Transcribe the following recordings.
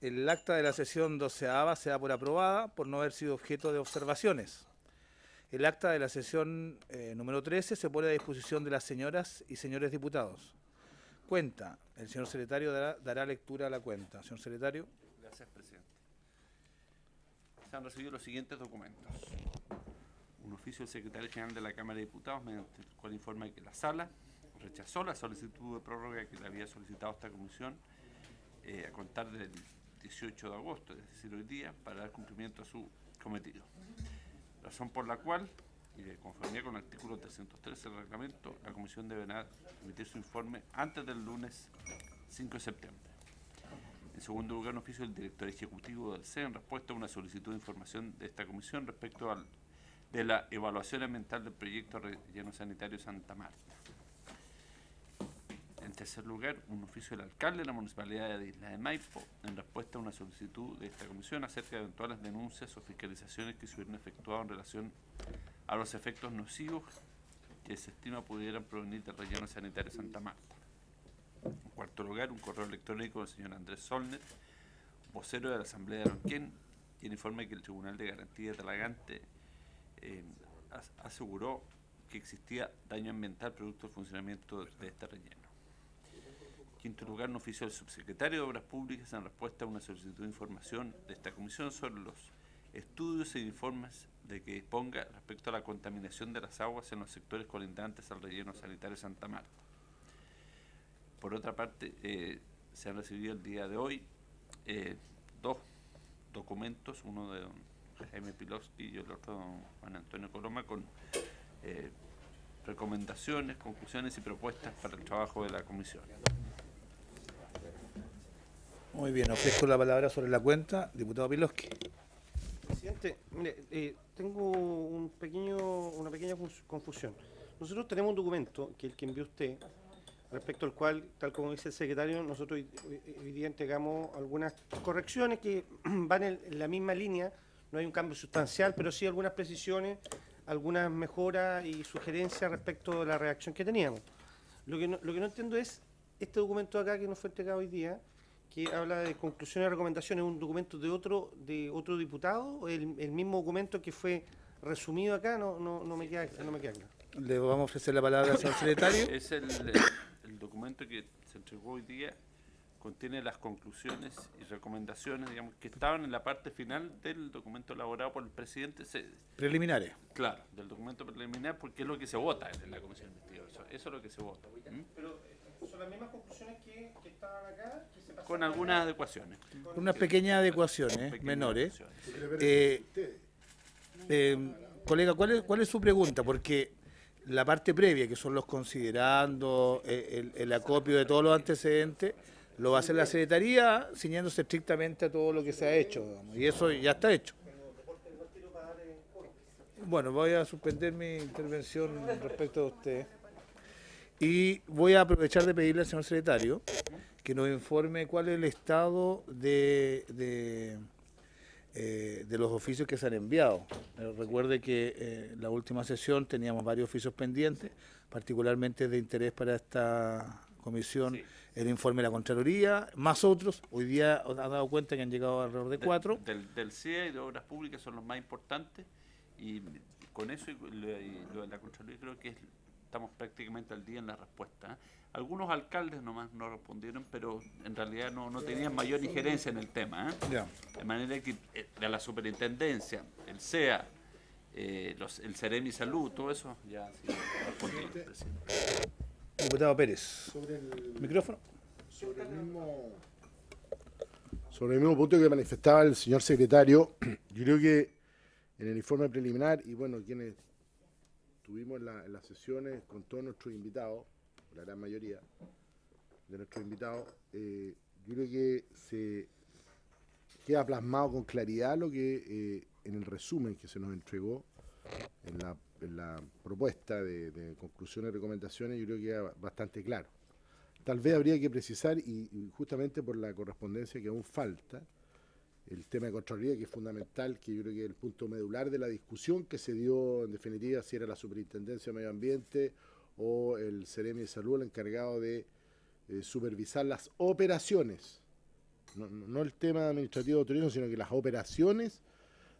El acta de la sesión 12ª se da por aprobada por no haber sido objeto de observaciones. El acta de la sesión número 13 se pone a disposición de las señoras y señores diputados. Cuenta. El señor secretario dará lectura a la cuenta. Señor secretario. Gracias, presidente. Se han recibido los siguientes documentos. Un oficio del secretario general de la Cámara de Diputados, mediante el cual informa que la sala rechazó la solicitud de prórroga que le había solicitado esta comisión a contar del 18 de agosto, es decir, hoy día, para dar cumplimiento a su cometido. Razón por la cual, y de conformidad con el artículo 313 del reglamento, la comisión deberá emitir su informe antes del lunes 5 de septiembre. En segundo lugar, un oficio del director ejecutivo del CEE en respuesta a una solicitud de información de esta comisión respecto de la evaluación ambiental del proyecto Relleno Sanitario Santa Marta. En tercer lugar, un oficio del alcalde de la Municipalidad de Isla de Maipo en respuesta a una solicitud de esta comisión acerca de eventuales denuncias o fiscalizaciones que se hubieran efectuado en relación a los efectos nocivos que se estima pudieran provenir del relleno sanitario Santa Marta. En cuarto lugar, un correo electrónico del señor Andrés Solnet, vocero de la Asamblea de Lonquén, quien informa que el Tribunal de Garantía de Talagante aseguró que existía daño ambiental producto del funcionamiento de este relleno. Quinto lugar, un oficio del subsecretario de Obras Públicas en respuesta a una solicitud de información de esta comisión sobre los estudios e informes de que disponga respecto a la contaminación de las aguas en los sectores colindantes al relleno sanitario Santa Marta. Por otra parte, se han recibido el día de hoy dos documentos, uno de don Jaime Pilowski y el otro de don Juan Antonio Coloma, con recomendaciones, conclusiones y propuestas para el trabajo de la comisión. Muy bien, ofrezco la palabra sobre la cuenta, diputado Pilowski. Presidente, mire, tengo una pequeña confusión. Nosotros tenemos un documento, que es el que envió usted, respecto al cual, tal como dice el secretario, nosotros hoy día entregamos algunas correcciones que van en la misma línea, no hay un cambio sustancial, pero sí algunas precisiones, algunas mejoras y sugerencias respecto de la redacción que teníamos. Lo que no entiendo es este documento acá que nos fue entregado hoy día, que habla de conclusiones y recomendaciones, un documento de otro diputado, el mismo documento que fue resumido acá, no me queda claro. Le vamos a ofrecer la palabra al señor secretario. Es el documento que se entregó hoy día, contiene las conclusiones y recomendaciones, digamos, que estaban en la parte final del documento elaborado por el presidente. Preliminares. Claro, del documento preliminar, porque es lo que se vota en la comisión de investigación. Eso es lo que se vota. Pero son las mismas conclusiones que estaban acá, que se pasaron con algunas adecuaciones. Unas pequeñas adecuaciones, menores. Colega, ¿cuál es su pregunta? Porque la parte previa, que son los considerando, el acopio de todos los antecedentes, lo va a hacer la Secretaría ciñéndose estrictamente a todo lo que se ha hecho, digamos, y eso ya está hecho. Bueno, voy a suspender mi intervención respecto a usted y voy a aprovechar de pedirle al señor secretario que nos informe cuál es el estado de los oficios que se han enviado. Recuerde que en la última sesión teníamos varios oficios pendientes, particularmente de interés para esta comisión, sí. El informe de la Contraloría, más otros. Hoy día han dado cuenta que han llegado alrededor de 4. Del CIE y de Obras Públicas son los más importantes, y con eso y lo de la Contraloría creo que estamos prácticamente al día en la respuesta. Algunos alcaldes nomás no respondieron, pero en realidad no tenían mayor injerencia en el tema. Yeah. De manera que de la superintendencia, el CEA, el Ceremi Salud, todo eso ya sí respondieron, presidente. Diputado Pérez. Sobre el micrófono. Sobre el mismo punto que manifestaba el señor secretario, yo creo que en el informe preliminar, y bueno, quienes estuvimos en las sesiones con todos nuestros invitados, la gran mayoría de nuestros invitados, yo creo que se queda plasmado con claridad lo que en el resumen que se nos entregó en la propuesta de conclusiones y recomendaciones, yo creo que queda bastante claro. Tal vez habría que precisar, y justamente por la correspondencia que aún falta, el tema de Contraloría, que es fundamental, que yo creo que es el punto medular de la discusión que se dio, en definitiva, si era la Superintendencia de Medio Ambiente o el Ceremi de Salud el encargado de supervisar las operaciones no el tema administrativo de turismo, sino que las operaciones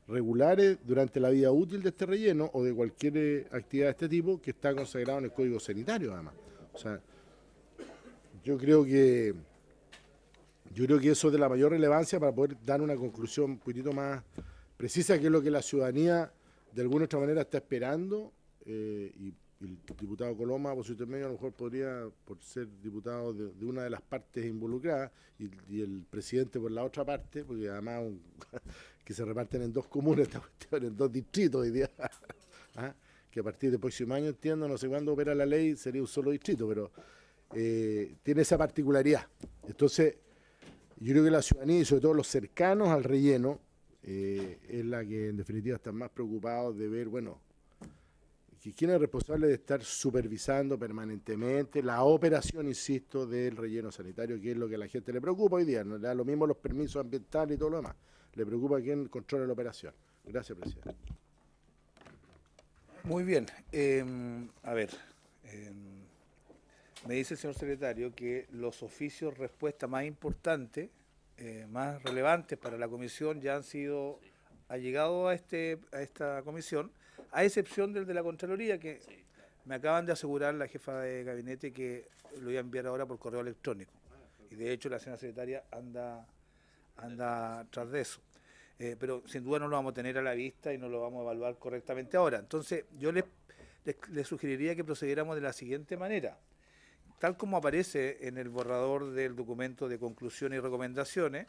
regulares durante la vida útil de este relleno o de cualquier actividad de este tipo que está consagrado en el Código Sanitario, además. O sea, yo creo que eso es de la mayor relevancia para poder dar una conclusión un poquitito más precisa, que es lo que la ciudadanía de alguna otra manera está esperando, y el diputado Coloma, por su intermedio, a lo mejor podría, por ser diputado de una de las partes involucradas, y el presidente por la otra parte, porque además que se reparten en 2 comunas, esta cuestión, en 2 distritos hoy día, ¿ah? Que a partir del próximo año, entiendo, no sé cuándo opera la ley, sería un solo distrito, pero tiene esa particularidad. Entonces, yo creo que la ciudadanía, y sobre todo los cercanos al relleno, es la que en definitiva están más preocupados de ver, bueno, quién es responsable de estar supervisando permanentemente la operación, insisto, del relleno sanitario, que es lo que a la gente le preocupa hoy día. No le da lo mismo los permisos ambientales y todo lo demás. Le preocupa quién controla la operación. Gracias, presidente. Muy bien. A ver, me dice el señor secretario que los oficios respuesta más importantes, más relevantes para la comisión ya han sido allegados a esta comisión, a excepción del de la Contraloría, que me acaban de asegurar la jefa de gabinete que lo voy a enviar ahora por correo electrónico. Y de hecho la señora secretaria anda tras de eso. Pero sin duda no lo vamos a tener a la vista y no lo vamos a evaluar correctamente ahora. Entonces yo les sugeriría que procediéramos de la siguiente manera. Tal como aparece en el borrador del documento de conclusiones y recomendaciones,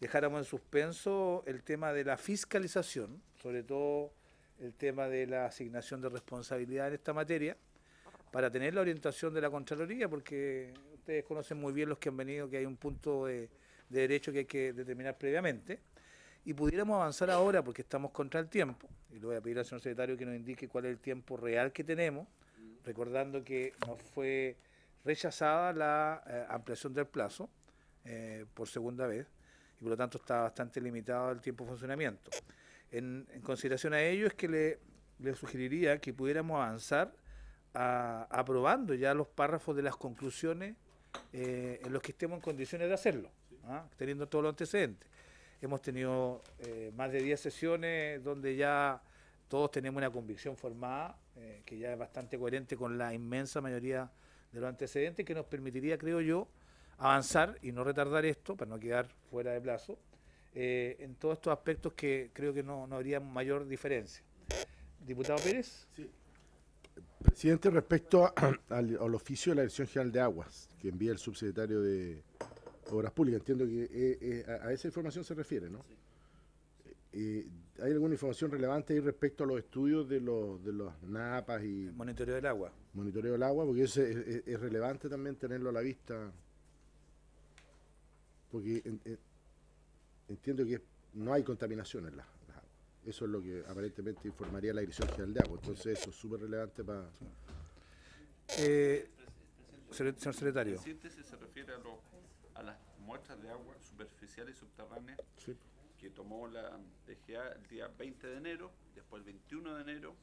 dejáramos en suspenso el tema de la fiscalización, sobre todo el tema de la asignación de responsabilidad en esta materia, para tener la orientación de la Contraloría, porque ustedes conocen muy bien los que han venido que hay un punto de derecho que hay que determinar previamente, y pudiéramos avanzar ahora porque estamos contra el tiempo, y le voy a pedir al señor secretario que nos indique cuál es el tiempo real que tenemos, recordando que nos fue rechazada la ampliación del plazo por segunda vez, y por lo tanto está bastante limitado el tiempo de funcionamiento. En consideración a ello es que le sugeriría que pudiéramos avanzar aprobando ya los párrafos de las conclusiones en los que estemos en condiciones de hacerlo, teniendo todos los antecedentes. Hemos tenido más de 10 sesiones donde ya todos tenemos una convicción formada, que ya es bastante coherente con la inmensa mayoría de los antecedentes, que nos permitiría, creo yo, avanzar y no retardar esto, para no quedar fuera de plazo, en todos estos aspectos que creo que no habría mayor diferencia. Diputado Pérez. Sí. Presidente, respecto al oficio de la Dirección General de Aguas, que envía el subsecretario de Obras Públicas, entiendo que a esa información se refiere, ¿no? Sí. ¿Hay alguna información relevante ahí respecto a los estudios de los NAPAS y monitoreo del agua? Monitoreo del agua, porque eso es relevante también tenerlo a la vista, porque entiendo que no hay contaminación en las aguas. Eso es lo que aparentemente informaría la Dirección General de Agua. Entonces eso es súper relevante para... señor secretario. El síntesis se refiere a las muestras de agua superficiales y subterráneas, sí, que tomó la DGA el día 20 de enero, después el 21 de enero,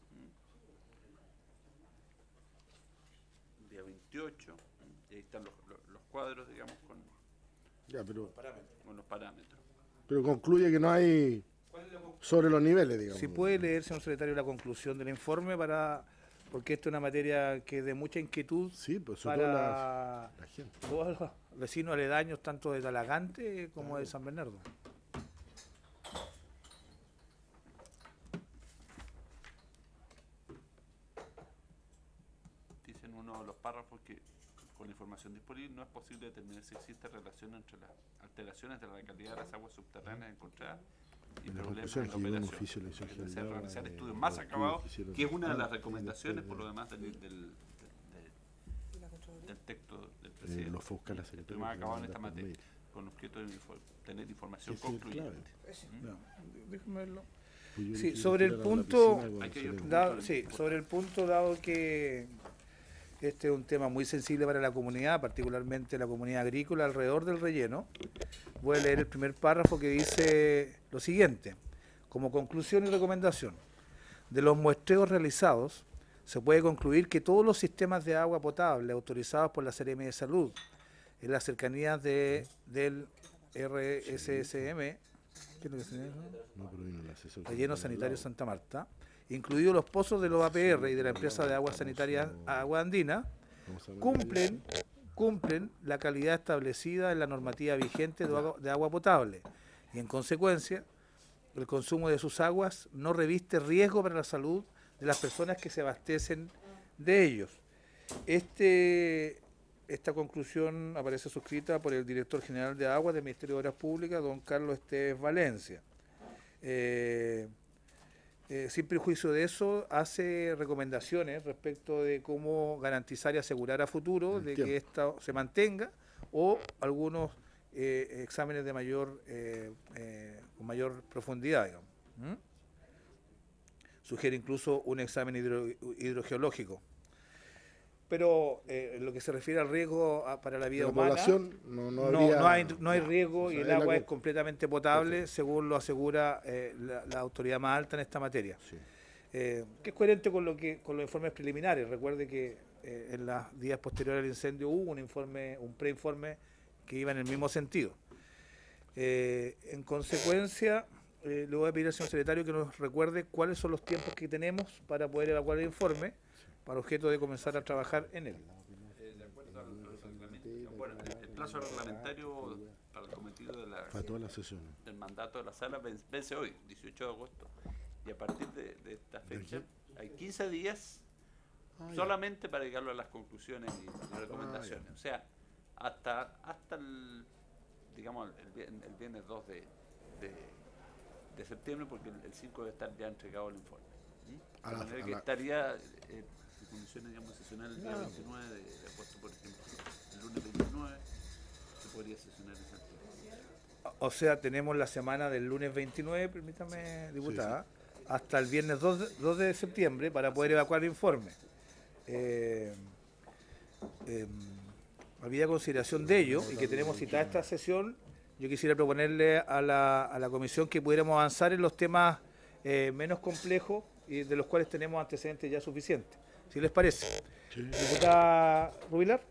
el día 28, y ahí están los cuadros, digamos, con los parámetros. Pero concluye que no hay sobre los niveles, digamos. Si puede leer, señor secretario, la conclusión del informe, porque esto es una materia que es de mucha inquietud, sí, pues, para la gente, todos los vecinos aledaños, tanto de Talagante como de San Bernardo. Dicen uno de los párrafos que con la información disponible no es posible determinar si existe relación entre las alteraciones de la calidad de las aguas subterráneas encontradas y problemas en la operación. Se realizar estudios más acabados, que es una de las recomendaciones, por lo demás, del texto del presidente. Los FOSCA, la secretaria, más acabado en esta materia, con objeto de tener información concluyente. Déjame verlo. Sí, sobre el punto, dado que este es un tema muy sensible para la comunidad, particularmente la comunidad agrícola alrededor del relleno, voy a leer el primer párrafo que dice lo siguiente: como conclusión y recomendación, de los muestreos realizados, se puede concluir que todos los sistemas de agua potable autorizados por la Seremi de Salud en las cercanías del RSSM, ¿qué es lo que se llama? No, pero vino el asesor. Relleno Sanitario Santa Marta, incluidos los pozos de los APR y de la empresa de aguas sanitarias Agua Andina, cumplen la calidad establecida en la normativa vigente de agua potable y, en consecuencia, el consumo de sus aguas no reviste riesgo para la salud de las personas que se abastecen de ellos. Esta conclusión aparece suscrita por el director general de Aguas del Ministerio de Obras Públicas, don Carlos Esteves Valencia. Sin perjuicio de eso, hace recomendaciones respecto de cómo garantizar y asegurar a futuro de que esto se mantenga, o algunos exámenes de con mayor profundidad, digamos. Sugiere incluso un examen hidrogeológico. Pero en lo que se refiere al riesgo para la vida humana, población no hay riesgo, o sea, y el agua es completamente potable, según lo asegura la autoridad más alta en esta materia. Sí. Que es coherente con los informes preliminares. Recuerde que en los días posteriores al incendio hubo un preinforme que iba en el mismo sentido. En consecuencia, le voy a pedir al señor secretario que nos recuerde cuáles son los tiempos que tenemos para poder evacuar el informe, para objeto de comenzar a trabajar en él. De acuerdo al reglamento. Bueno, el plazo reglamentario para el cometido para todas las sesiones del mandato de la sala vence hoy, 18 de agosto. Y a partir de esta fecha hay 15 días solamente para llegarlo a las conclusiones y recomendaciones. O sea, hasta el, digamos, el viernes 2 de septiembre, porque el 5 debe estar ya entregado el informe. De manera que estaría en condiciones, digamos, sesionar el día 29 de agosto, por ejemplo. El lunes 29 se podría sesionar en Santiago. O sea, tenemos la semana del lunes 29, permítame, diputada, hasta el viernes 2 de septiembre para poder evacuar el informe. Había consideración de ello, y que tenemos citada esta sesión, yo quisiera proponerle a la comisión que pudiéramos avanzar en los temas menos complejos y de los cuales tenemos antecedentes ya suficientes. ¿Sí les parece? Sí. Diputada Rubilar.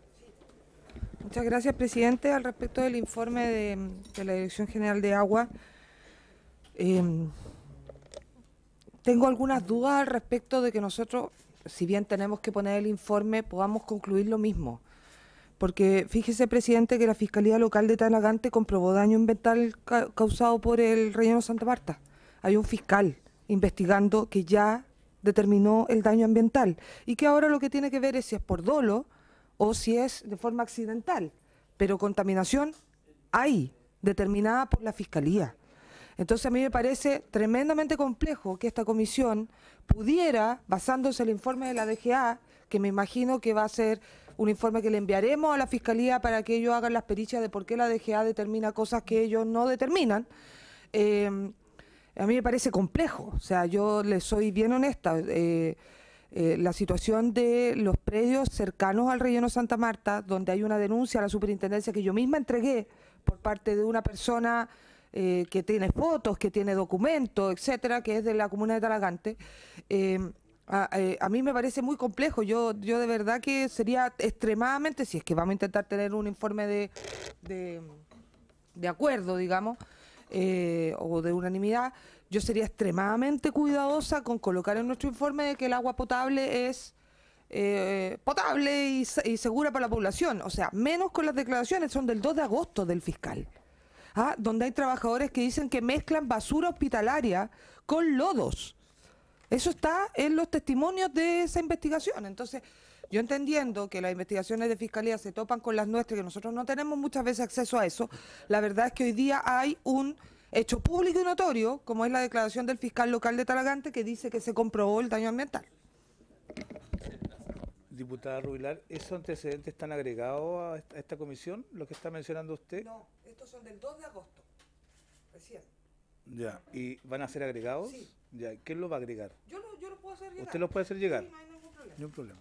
Muchas gracias, presidente. Al respecto del informe de la Dirección General de Agua, tengo algunas dudas al respecto de que nosotros, si bien tenemos que poner el informe, podamos concluir lo mismo. Porque fíjese, presidente, que la Fiscalía Local de Talagante comprobó daño ambiental causado por el relleno Santa Marta. Hay un fiscal investigando que ya determinó el daño ambiental y que ahora lo que tiene que ver es si es por dolo o si es de forma accidental. Pero contaminación hay, determinada por la Fiscalía. Entonces a mí me parece tremendamente complejo que esta comisión pudiera, basándose en el informe de la DGA, que me imagino que va a ser un informe que le enviaremos a la Fiscalía para que ellos hagan las pericias de por qué la DGA determina cosas que ellos no determinan, a mí me parece complejo. O sea, yo le soy bien honesta. La situación de los predios cercanos al relleno Santa Marta, donde hay una denuncia a la superintendencia que yo misma entregué por parte de una persona que tiene fotos, que tiene documentos, etcétera, que es de la comuna de Talagante, a mí me parece muy complejo. Yo de verdad que sería extremadamente, si es que vamos a intentar tener un informe de acuerdo, digamos, o de unanimidad, yo sería extremadamente cuidadosa con colocar en nuestro informe de que el agua potable es potable y segura para la población. O sea, menos con las declaraciones, son del 2 de agosto del fiscal, donde hay trabajadores que dicen que mezclan basura hospitalaria con lodos. Eso está en los testimonios de esa investigación. Entonces, yo entendiendo que las investigaciones de Fiscalía se topan con las nuestras, que nosotros no tenemos muchas veces acceso a eso, la verdad es que hoy día hay un hecho público y notorio, como es la declaración del fiscal local de Talagante, que dice que se comprobó el daño ambiental. Diputada Rubilar, ¿esos antecedentes están agregados a esta comisión, lo que está mencionando usted? No, estos son del 2 de agosto, recién. Ya, ¿y van a ser agregados? Sí. Ya, ¿quién los va a agregar? Yo los puedo hacer llegar. ¿Usted los puede hacer llegar? Sí, no hay ningún problema. Ningún problema.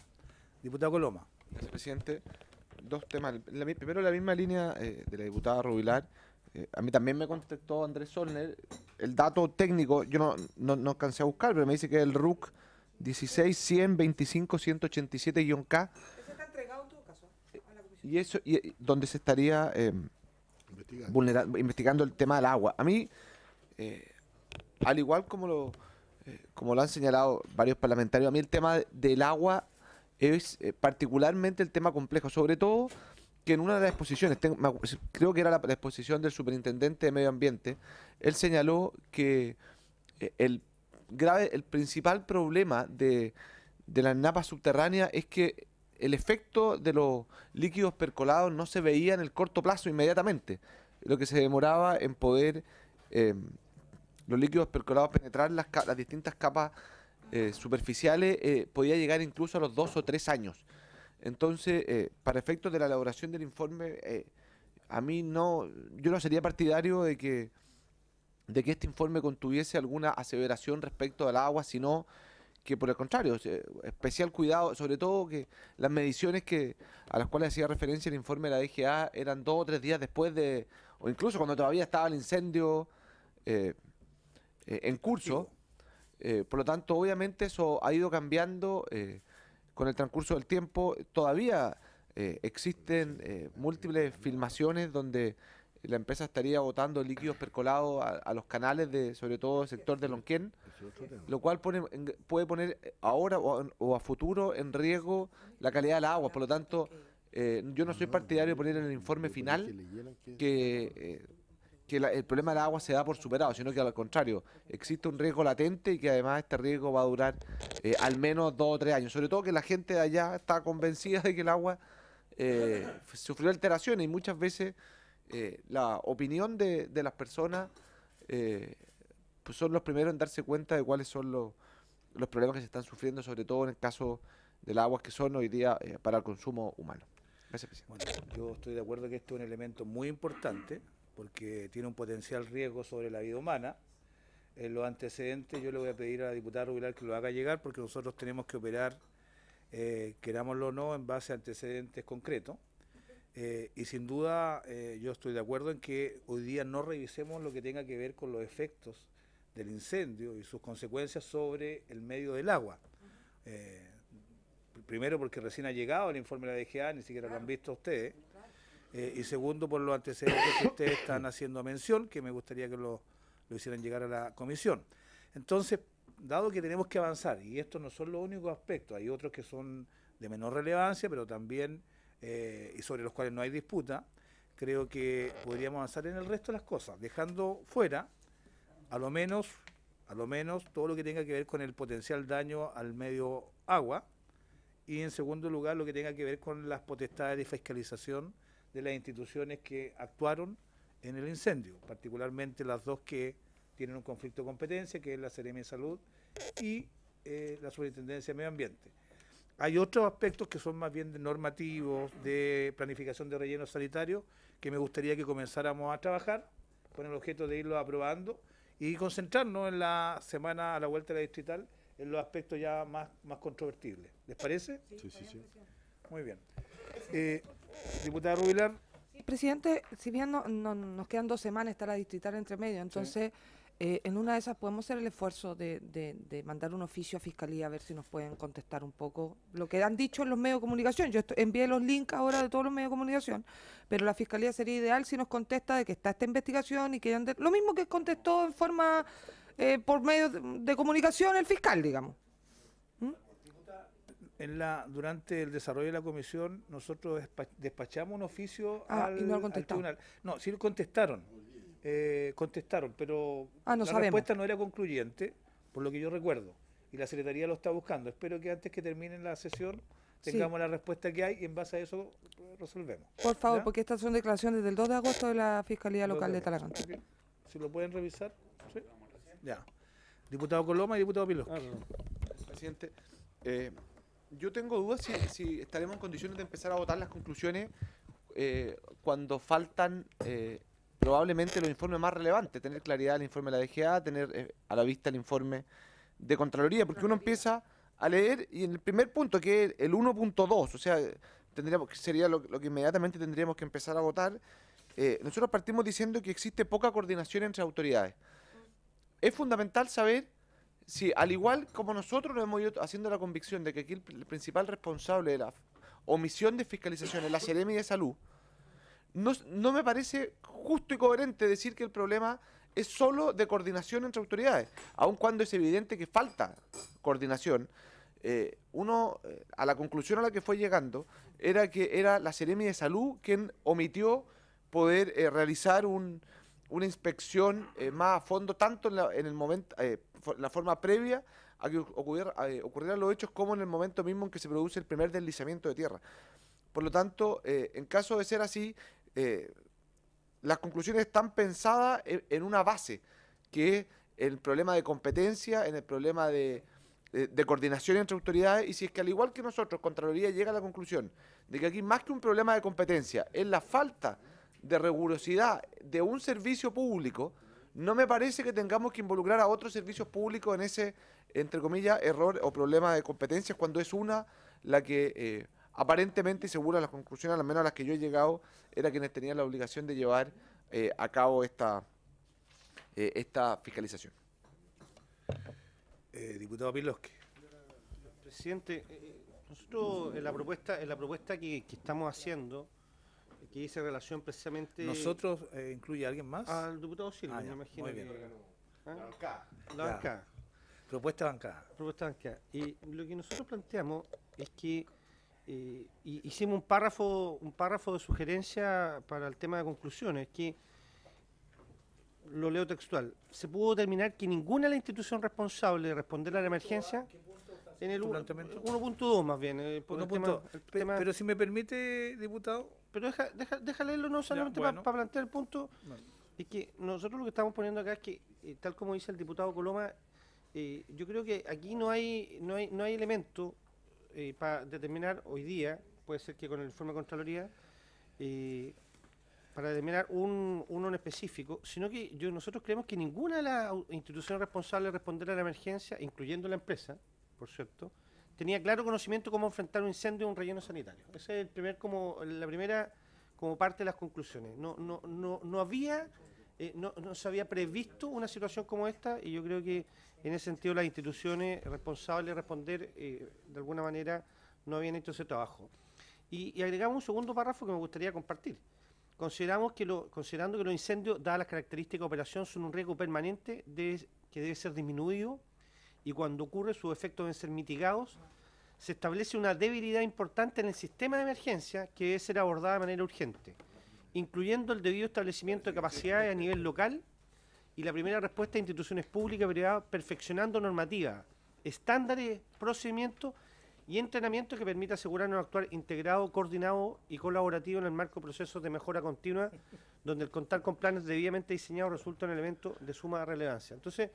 Diputado Coloma. Gracias, presidente. Dos temas. Primero, la misma línea de la diputada Rubilar. A mí también me contestó Andrés Solner. El dato técnico, yo no alcancé a buscar, pero me dice que el RUC 16-100-25-187-K. Ese está entregado en todo caso a la comisión. Y eso, y donde se estaría investigando el tema del agua. A mí, al igual como lo han señalado varios parlamentarios, a mí el tema del agua es particularmente el tema complejo, sobre todo que en una de las exposiciones, creo que era la exposición del superintendente de Medio Ambiente, él señaló que el principal problema de las napas subterráneas es que el efecto de los líquidos percolados no se veía en el corto plazo inmediatamente, lo que se demoraba en poder los líquidos percolados penetrar las distintas capas superficiales, podía llegar incluso a los 2 o 3 años. Entonces, para efectos de la elaboración del informe, yo no sería partidario de que este informe contuviese alguna aseveración respecto al agua, sino que por el contrario, especial cuidado, sobre todo que las mediciones a las cuales hacía referencia el informe de la DGA eran 2 o 3 días después o incluso cuando todavía estaba el incendio en curso. Por lo tanto, obviamente eso ha ido cambiando con el transcurso del tiempo. Todavía existen múltiples filmaciones donde la empresa estaría botando líquidos percolados a los canales sobre todo el sector de Lonquén, lo cual puede poner ahora o a futuro en riesgo la calidad del agua. Por lo tanto, yo no soy partidario de poner en el informe final que el problema del agua se da por superado, sino que al contrario, existe un riesgo latente y que además este riesgo va a durar al menos 2 o 3 años. Sobre todo que la gente de allá está convencida de que el agua sufrió alteraciones y muchas veces la opinión de las personas pues son los primeros en darse cuenta de cuáles son los problemas que se están sufriendo, sobre todo en el caso de las aguas que son hoy día para el consumo humano. Gracias, presidente. Bueno, yo estoy de acuerdo que esto es un elemento muy importante porque tiene un potencial riesgo sobre la vida humana. En los antecedentes yo le voy a pedir a la diputada Rubilar que lo haga llegar porque nosotros tenemos que operar, querámoslo o no, en base a antecedentes concretos. Y sin duda yo estoy de acuerdo en que hoy día no revisemos lo que tenga que ver con los efectos del incendio y sus consecuencias sobre el medio del agua. Primero porque recién ha llegado el informe de la DGA, ni siquiera lo han visto ustedes. Y segundo por los antecedentes que ustedes están haciendo mención, que me gustaría que lo hicieran llegar a la comisión. Entonces, dado que tenemos que avanzar, y estos no son los únicos aspectos, hay otros que son de menor relevancia, pero también, y sobre los cuales no hay disputa, creo que podríamos avanzar en el resto de las cosas, dejando fuera, a lo menos, todo lo que tenga que ver con el potencial daño al medio agua, y en segundo lugar, lo que tenga que ver con las potestades de fiscalización de las instituciones que actuaron en el incendio, particularmente las dos que tienen un conflicto de competencia, que es la Seremi de Salud y la Superintendencia de Medio Ambiente. Hay otros aspectos que son más bien normativos, de planificación de rellenos sanitarios, que me gustaría que comenzáramos a trabajar con el objeto de irlos aprobando y concentrarnos en la semana a la vuelta de la distrital en los aspectos ya más controvertibles. ¿Les parece? Sí. Muy bien. Diputada Rubilar. Sí, presidente, si bien nos quedan 2 semanas, está la distrital entre medio, entonces en una de esas podemos hacer el esfuerzo de mandar un oficio a Fiscalía a ver si nos pueden contestar un poco lo que han dicho en los medios de comunicación. Yo envié los links ahora de todos los medios de comunicación, pero la Fiscalía sería ideal si nos contesta de que está esta investigación y que lo mismo que contestó en forma por medios de comunicación el fiscal, digamos. Durante el desarrollo de la comisión, nosotros despachamos un oficio y no lo al tribunal. No, sí lo contestaron, pero no la respuesta no era concluyente, por lo que yo recuerdo, y la Secretaría lo está buscando. Espero que antes que termine la sesión tengamos la respuesta que hay y en base a eso resolvemos. Por favor, ¿ya? porque estas son declaraciones del 2 de agosto de la Fiscalía Local de Talagante. Okay. Si lo pueden revisar. ¿Sí? Ya. Diputado Coloma y diputado Pilosky. Presidente, yo tengo dudas si estaremos en condiciones de empezar a votar las conclusiones cuando faltan probablemente los informes más relevantes, tener claridad el informe de la DGA, tener a la vista el informe de Contraloría, porque uno empieza a leer y en el primer punto, que es el 1.2, o sea, sería lo que inmediatamente tendríamos que empezar a votar. Nosotros partimos diciendo que existe poca coordinación entre autoridades. Es fundamental saber si, al igual como nosotros nos hemos ido haciendo la convicción de que aquí el principal responsable de la omisión de fiscalización es la Seremi de Salud, no me parece justo y coherente decir que el problema es solo de coordinación entre autoridades, aun cuando es evidente que falta coordinación. A la conclusión a la que fue llegando era que era la Seremi de Salud quien omitió poder realizar una inspección más a fondo, tanto en el momento, la forma previa a que ocurrieran los hechos, como en el momento mismo en que se produce el primer deslizamiento de tierra. Por lo tanto, en caso de ser así, las conclusiones están pensadas en una base, que es el problema de competencia, en el problema de coordinación entre autoridades, y si es que al igual que nosotros, Contraloría llega a la conclusión de que aquí más que un problema de competencia es la falta de rigurosidad de un servicio público, no me parece que tengamos que involucrar a otros servicios públicos en ese, entre comillas, error o problema de competencias, cuando es una la que aparentemente, y según las conclusiones, al menos a las que yo he llegado, era quienes tenían la obligación de llevar a cabo esta fiscalización. Diputado Pilosky. Presidente, nosotros en la propuesta que estamos haciendo, que dice relación precisamente... ¿Nosotros incluye a alguien más? Al diputado Silva, Ya, me imagino. muy bien. ¿Ah? La Ya. bancada. Propuesta bancada. Propuesta bancada. Y lo que nosotros planteamos es que hicimos un párrafo de sugerencia para el tema de conclusiones, que lo leo textual. Se pudo determinar que ninguna de las instituciones responsables de responder a la emergencia, en el ¿Tu planteamiento? 1.2 más bien, por el tema, Pero si me permite, diputado. pero deja leerlo no solamente bueno. para plantear el punto, Bueno. es que nosotros lo que estamos poniendo acá es que, tal como dice el diputado Coloma, yo creo que aquí no hay elemento para determinar hoy día, puede ser que con el informe de Contraloría, para determinar uno en específico, sino que nosotros creemos que ninguna de las instituciones responsables de responder a la emergencia, incluyendo la empresa, por cierto, tenía claro conocimiento cómo enfrentar un incendio en un relleno sanitario. Esa es la primera como parte de las conclusiones. No se había previsto una situación como esta, y yo creo que en ese sentido las instituciones responsables de responder de alguna manera no habían hecho ese trabajo. Y agregamos un segundo párrafo que me gustaría compartir. Considerando que los incendios, dadas las características de operación, son un riesgo permanente que debe ser disminuido, y cuando ocurre sus efectos deben ser mitigados, se establece una debilidad importante en el sistema de emergencia que debe ser abordada de manera urgente, incluyendo el debido establecimiento de capacidades a nivel local y la primera respuesta de instituciones públicas y privadas, perfeccionando normativa, estándares, procedimientos y entrenamiento que permita asegurarnos actuar integrado, coordinado y colaborativo en el marco de procesos de mejora continua, donde el contar con planes debidamente diseñados resulta un elemento de suma relevancia. Entonces,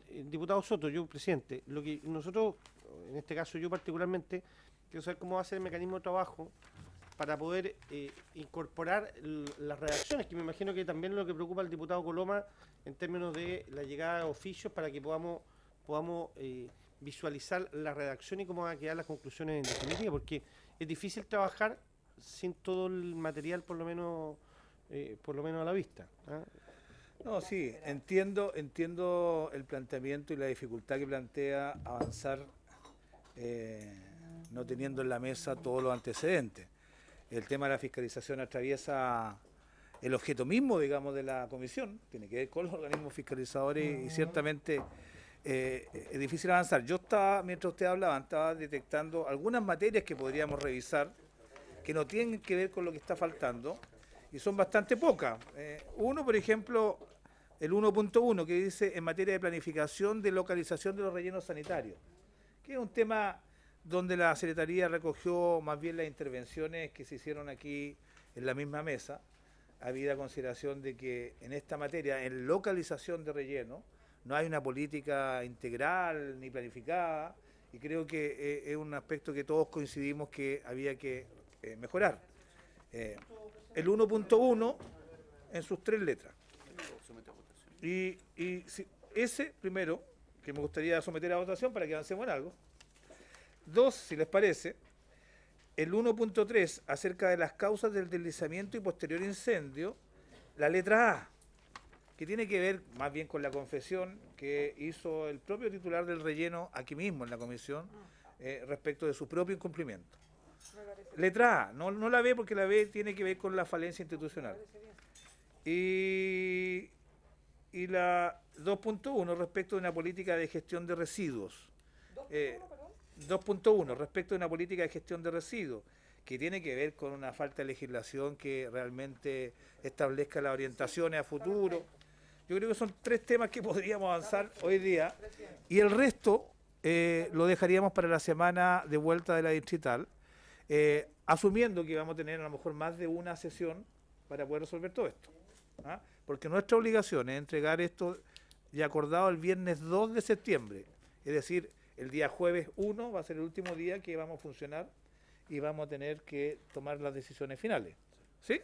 diputado Soto, yo, presidente, lo que nosotros, en este caso yo particularmente, quiero saber cómo va a ser el mecanismo de trabajo para poder incorporar las redacciones, que me imagino que también es lo que preocupa al diputado Coloma en términos de la llegada de oficios, para que podamos visualizar la redacción y cómo van a quedar las conclusiones en definitiva, porque es difícil trabajar sin todo el material por lo menos a la vista. ¿Ah? No, sí, entiendo el planteamiento y la dificultad que plantea avanzar no teniendo en la mesa todos los antecedentes. El tema de la fiscalización atraviesa el objeto mismo, digamos, de la comisión, tiene que ver con los organismos fiscalizadores y ciertamente es difícil avanzar. Yo mientras usted hablaba, estaba detectando algunas materias que podríamos revisar que no tienen que ver con lo que está faltando y son bastante pocas. Uno, por ejemplo, el 1.1, que dice en materia de planificación de localización de los rellenos sanitarios, que es un tema donde la Secretaría recogió más bien las intervenciones que se hicieron aquí en la misma mesa, habida consideración de que en esta materia, en localización de relleno, no hay una política integral ni planificada, y creo que es un aspecto que todos coincidimos que había que mejorar. El 1.1 en sus 3 letras. Y ese primero, que me gustaría someter a votación para que avancemos en algo. 2, si les parece, el 1.3 acerca de las causas del deslizamiento y posterior incendio, la letra A, que tiene que ver más bien con la confesión que hizo el propio titular del relleno aquí mismo en la comisión respecto de su propio incumplimiento. Letra A, no la B porque la B tiene que ver con la falencia institucional. Y la 2.1 respecto de una política de gestión de residuos. 2.1 respecto de una política de gestión de residuos, que tiene que ver con una falta de legislación que realmente establezca las orientaciones a futuro. Yo creo que son 3 temas que podríamos avanzar hoy día y el resto lo dejaríamos para la semana de vuelta de la distrital, asumiendo que vamos a tener a lo mejor más de una sesión para poder resolver todo esto. ¿Ah? Porque nuestra obligación es entregar esto ya acordado el viernes 2 de septiembre, es decir, el día jueves 1 va a ser el último día que vamos a funcionar y vamos a tener que tomar las decisiones finales. ¿Sí?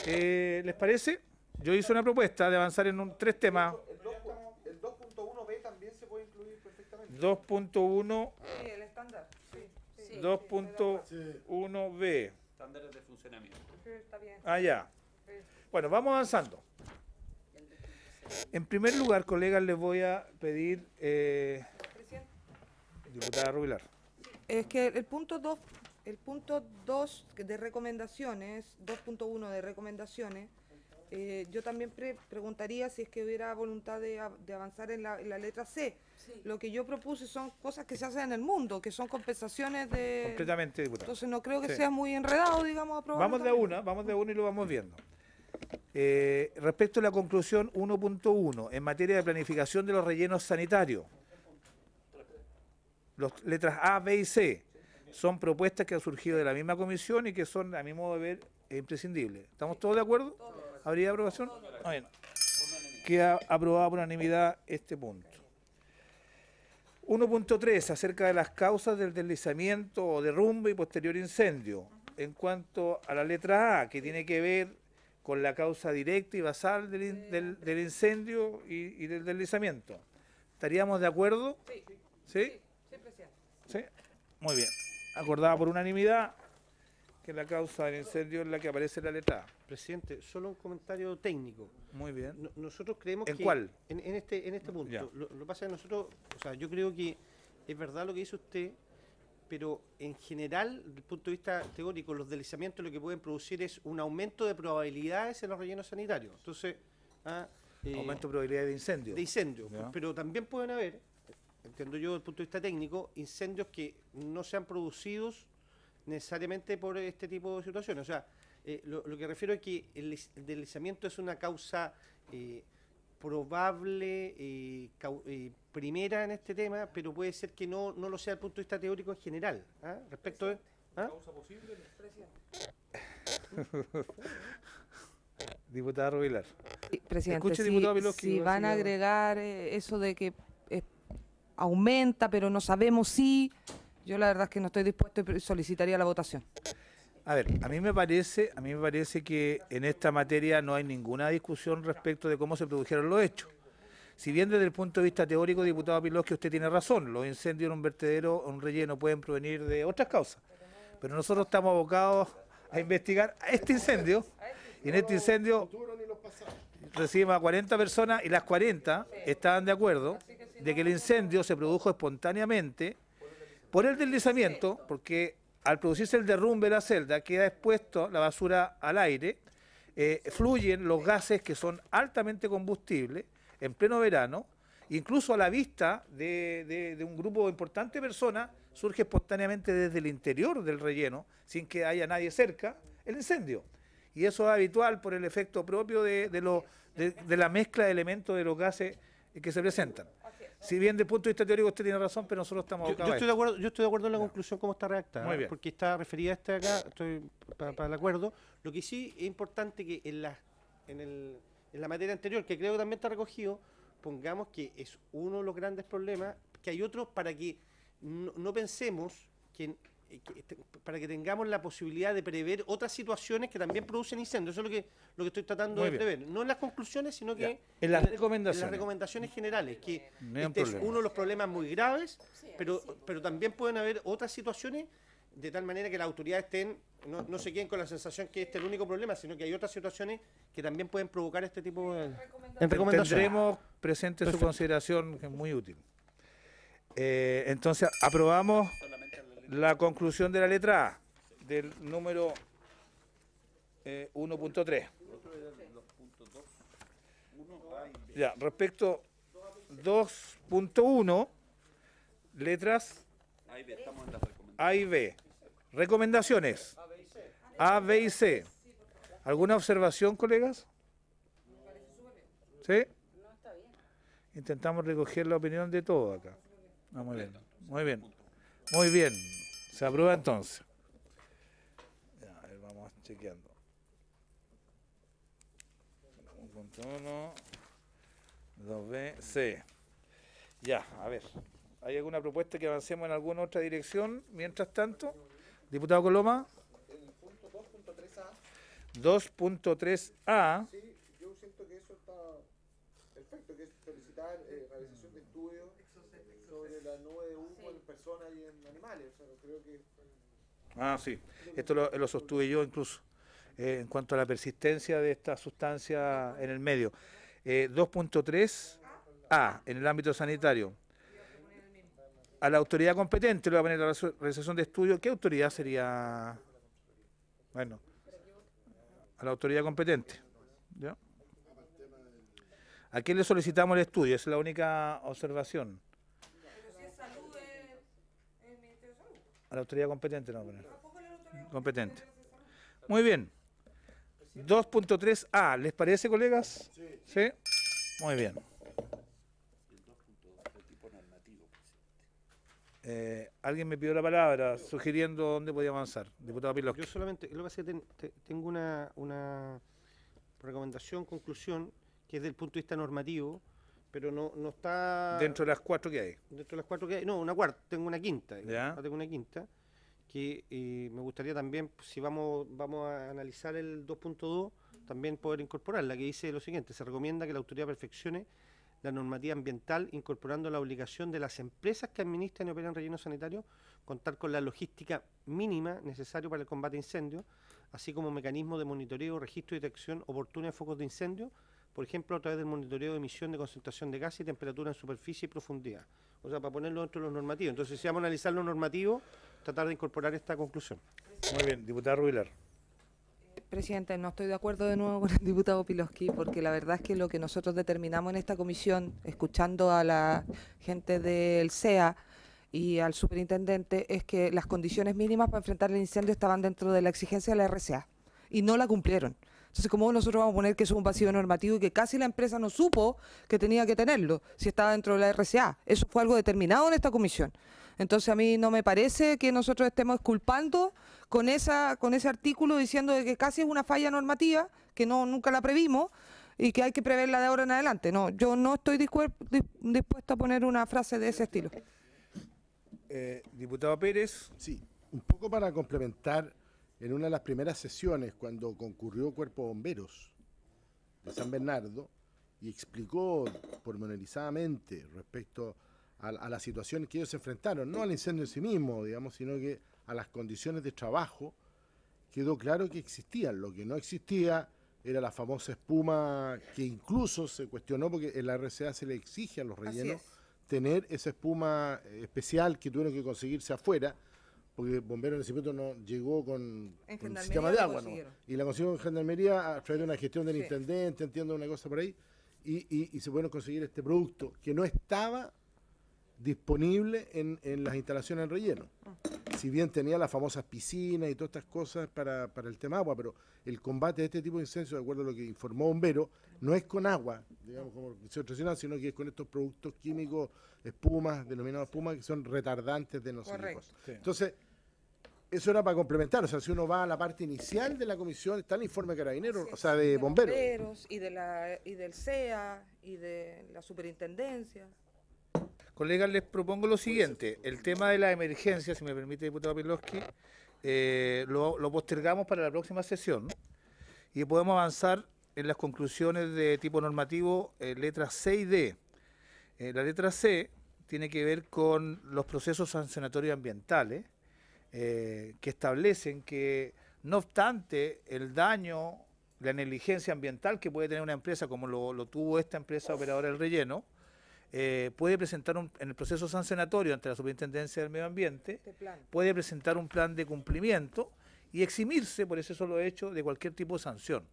¿Les parece? Yo hice una propuesta de avanzar en 3 temas. El 2.1b también se puede incluir perfectamente. 2.1, Sí, el estándar. Sí, 2.1b. Estándares de funcionamiento. está bien. Ah, ya. Bueno, vamos avanzando. En primer lugar, colegas, les voy a pedir, diputada Rubilar. Es que el punto 2 de recomendaciones, 2.1 de recomendaciones, yo también preguntaría si es que hubiera voluntad de avanzar en la letra C. Lo que yo propuse son cosas que se hacen en el mundo, que son compensaciones de... Completamente, diputada. Entonces no creo que Sí. sea muy enredado, digamos, aprobarlo Vamos de también. una y lo vamos viendo. Respecto a la conclusión 1.1, en materia de planificación de los rellenos sanitarios, las letras A, B y C son propuestas que han surgido de la misma comisión y que son, a mi modo de ver, imprescindibles. ¿Estamos todos de acuerdo? ¿Habría aprobación? Bueno, queda aprobado por unanimidad este punto. 1.3, acerca de las causas del deslizamiento o derrumbe y posterior incendio. En cuanto a la letra A, que tiene que ver con la causa directa y basal del incendio y del deslizamiento. ¿Estaríamos de acuerdo? Sí. ¿Sí? Sí, presidente. ¿Sí? Muy bien. Acordada por unanimidad que la causa del incendio es la que aparece en la letra A. Presidente, solo un comentario técnico. Muy bien. Nosotros creemos ¿En que... cuál? En este punto. Ya. Lo que pasa es que nosotros, o sea, yo creo que es verdad lo que dice usted, pero en general, desde el punto de vista teórico, los deslizamientos lo que pueden producir es un aumento de probabilidades en los rellenos sanitarios. Entonces, Aumento de probabilidad de incendio. de incendios. Ya. Pero también pueden haber, entiendo yo desde el punto de vista técnico, incendios que no sean producidos necesariamente por este tipo de situaciones. O sea, lo que refiero es que el deslizamiento es una causa probable, primera en este tema, pero puede ser que no lo sea desde el punto de vista teórico en general. ¿Ah? Respecto de... ¿Ah? Diputada Rubilar. Sí, presidente, Escuche, diputado Vilosky, si igual van a sería- agregar eso de que aumenta, pero no sabemos si, yo la verdad es que no estoy dispuesto y solicitaría la votación. A ver, a mí me parece que en esta materia no hay ninguna discusión respecto de cómo se produjeron los hechos. Si bien desde el punto de vista teórico, diputado Pilosky, usted tiene razón, los incendios en un vertedero o un relleno pueden provenir de otras causas, pero nosotros estamos abocados a investigar este incendio, y en este incendio recibimos a 40 personas y las 40 estaban de acuerdo de que el incendio se produjo espontáneamente por el deslizamiento, porque al producirse el derrumbe de la celda queda expuesto la basura al aire, fluyen los gases que son altamente combustibles en pleno verano, incluso a la vista de un grupo importante de personas, surge espontáneamente desde el interior del relleno, sin que haya nadie cerca, el incendio. Y eso es habitual por el efecto propio de la mezcla de elementos de los gases que se presentan. Si bien desde el punto de vista teórico usted tiene razón, pero nosotros estamos Yo abocados a estoy de acuerdo en la conclusión como está redactada, Muy bien. porque está referida a esta acá, estoy para el acuerdo. Lo que sí es importante que en la materia anterior, que creo que también está recogido, pongamos que es uno de los grandes problemas, que hay otros para que no pensemos para que tengamos la posibilidad de prever otras situaciones que también producen incendios. Eso es lo que estoy tratando Muy de bien. prever. No en las conclusiones, sino que Ya. En las recomendaciones. en las recomendaciones generales, que No hay un este es problema. uno de los problemas muy graves, pero también pueden haber otras situaciones de tal manera que las autoridades no se queden con la sensación que este es el único problema, sino que hay otras situaciones que también pueden provocar este tipo de recomendaciones. Tendremos presente su Perfecto. consideración, que es muy útil. Entonces, aprobamos Solamente La conclusión de la letra A, del número 1.3. Ya, respecto 2.1, letras Ahí ve, estamos en la recomendación. A y B. Recomendaciones A, B y C. ¿Alguna observación, colegas? ¿Sí? Intentamos recoger la opinión de todos acá. Ah, muy bien, muy bien. Muy bien. Se aprueba entonces. Ya, a ver, vamos chequeando. 1.1, 2B, C. Ya, a ver. ¿Hay alguna propuesta que avancemos en alguna otra dirección? Mientras tanto, diputado Coloma. El punto 2.3a. 2.3A. Sí, yo siento que eso está perfecto, que es solicitar realización de estudios sobre la nube de humo en personas y en animales. O sea, creo que Ah, sí. Esto lo sostuve yo incluso en cuanto a la persistencia de esta sustancia en el medio. 2.3A, en el ámbito sanitario. A la autoridad competente le va a poner la realización de estudio. ¿Qué autoridad sería? Bueno, a la autoridad competente. ¿Ya? ¿A quién le solicitamos el estudio? Esa es la única observación. A la autoridad competente no va a poner. Competente. Muy bien. 2.3A, ¿les parece, colegas? Sí. Muy bien. Alguien me pidió la palabra sugiriendo dónde podía avanzar. Diputado Piloski. Yo solamente, lo que pasa es que tengo una recomendación, conclusión, que es del punto de vista normativo, pero no está... Dentro de las 4 que hay. Dentro de las 4 que hay, no, una cuarta, tengo una quinta. Ya. Tengo una quinta, que me gustaría también, si vamos a analizar el 2.2, también poder incorporarla, que dice lo siguiente: se recomienda que la autoridad perfeccione la normativa ambiental, incorporando la obligación de las empresas que administran y operan rellenos sanitarios, contar con la logística mínima necesaria para el combate a incendios, así como mecanismos de monitoreo, registro y detección oportuna de focos de incendio, por ejemplo, a través del monitoreo de emisión de concentración de gas y temperatura en superficie y profundidad. O sea, para ponerlo dentro de los normativos. Entonces, si vamos a analizar los normativos, tratar de incorporar esta conclusión. Muy bien, diputado Rubilar. Presidente, no estoy de acuerdo de nuevo con el diputado Piloski, porque la verdad es que lo que nosotros determinamos en esta comisión, escuchando a la gente del CEA y al superintendente, es que las condiciones mínimas para enfrentar el incendio estaban dentro de la exigencia de la RCA y no la cumplieron. Entonces, ¿cómo nosotros vamos a poner que eso es un vacío normativo y que casi la empresa no supo que tenía que tenerlo si estaba dentro de la RCA? Eso fue algo determinado en esta comisión. Entonces, a mí no me parece que nosotros estemos culpando con ese artículo diciendo de que casi es una falla normativa, que nunca la previmos y que hay que preverla de ahora en adelante. No, yo no estoy dispuesta a poner una frase de ese estilo. Diputado Pérez. Sí, un poco para complementar, en una de las primeras sesiones, cuando concurrió Cuerpo de Bomberos de San Bernardo y explicó pormenorizadamente respecto a la situación que ellos se enfrentaron, no al incendio en sí mismo, digamos, sino que a las condiciones de trabajo, quedó claro que existían. Lo que no existía era la famosa espuma, que incluso se cuestionó porque en la RCA se le exige a los rellenos tener esa espuma especial que tuvieron que conseguirse afuera, porque Bomberos en ese momento no llegó con el sistema de agua, ¿no? Y la consiguió en Gendarmería a través de una gestión del intendente, entiendo, una cosa por ahí, y se pudieron conseguir este producto que no estaba disponible en las instalaciones en relleno. Si bien tenía las famosas piscinas y todas estas cosas para el tema agua, pero el combate de este tipo de incendios, de acuerdo a lo que informó Bombero, no es con agua, digamos, como se tradicional, sino que es con estos productos químicos, espumas, denominados espumas, que son retardantes de no sé qué cosa. Sí. Entonces, eso era para complementar. O sea, si uno va a la parte inicial de la comisión, está el informe de Carabineros, o sea, de Bomberos. Y del CEA y de la superintendencia. Colegas, les propongo lo siguiente. El tema de la emergencia, si me permite, diputado Piloski, lo postergamos para la próxima sesión y podemos avanzar en las conclusiones de tipo normativo, letras C y D. La letra C tiene que ver con los procesos sancionatorios ambientales, que establecen que, no obstante el daño, la negligencia ambiental que puede tener una empresa como lo tuvo esta empresa operadora del relleno, puede presentar en el proceso sancionatorio ante la Superintendencia del Medio Ambiente, puede presentar un plan de cumplimiento y eximirse por ese solo hecho de cualquier tipo de sanción.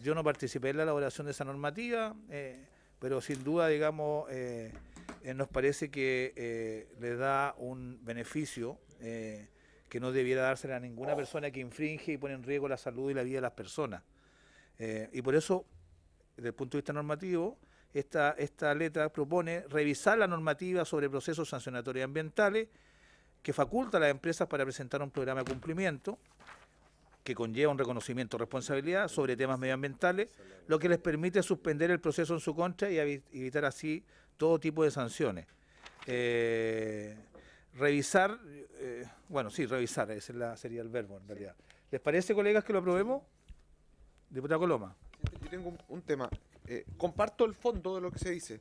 Yo no participé en la elaboración de esa normativa, pero sin duda, digamos, nos parece que le da un beneficio que no debiera dársela a ninguna persona que infringe y pone en riesgo la salud y la vida de las personas. Y por eso, desde el punto de vista normativo, esta letra propone revisar la normativa sobre procesos sancionatorios ambientales que faculta a las empresas para presentar un programa de cumplimiento que conlleva un reconocimiento de responsabilidad sobre temas medioambientales, lo que les permite suspender el proceso en su contra y evitar así todo tipo de sanciones. Revisar, revisar, ese sería el verbo en realidad. ¿Les parece, colegas, que lo aprobemos? Diputado Coloma. Yo tengo un tema. Comparto el fondo de lo que se dice,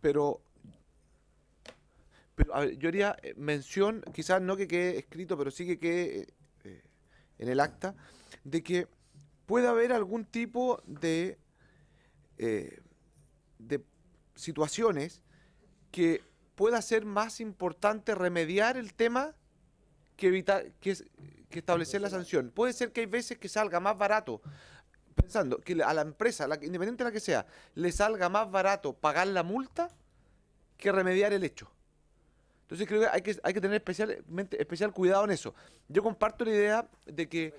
pero a ver, yo haría mención, quizás no que quede escrito, pero sí que quede en el acta, de que puede haber algún tipo de situaciones que pueda ser más importante remediar el tema que evitar que establecer la sanción. Puede ser que hay veces que salga más barato, pensando que a la empresa, independiente de la que sea, le salga más barato pagar la multa que remediar el hecho. Entonces creo que hay que tener especial cuidado en eso. Yo comparto la idea de que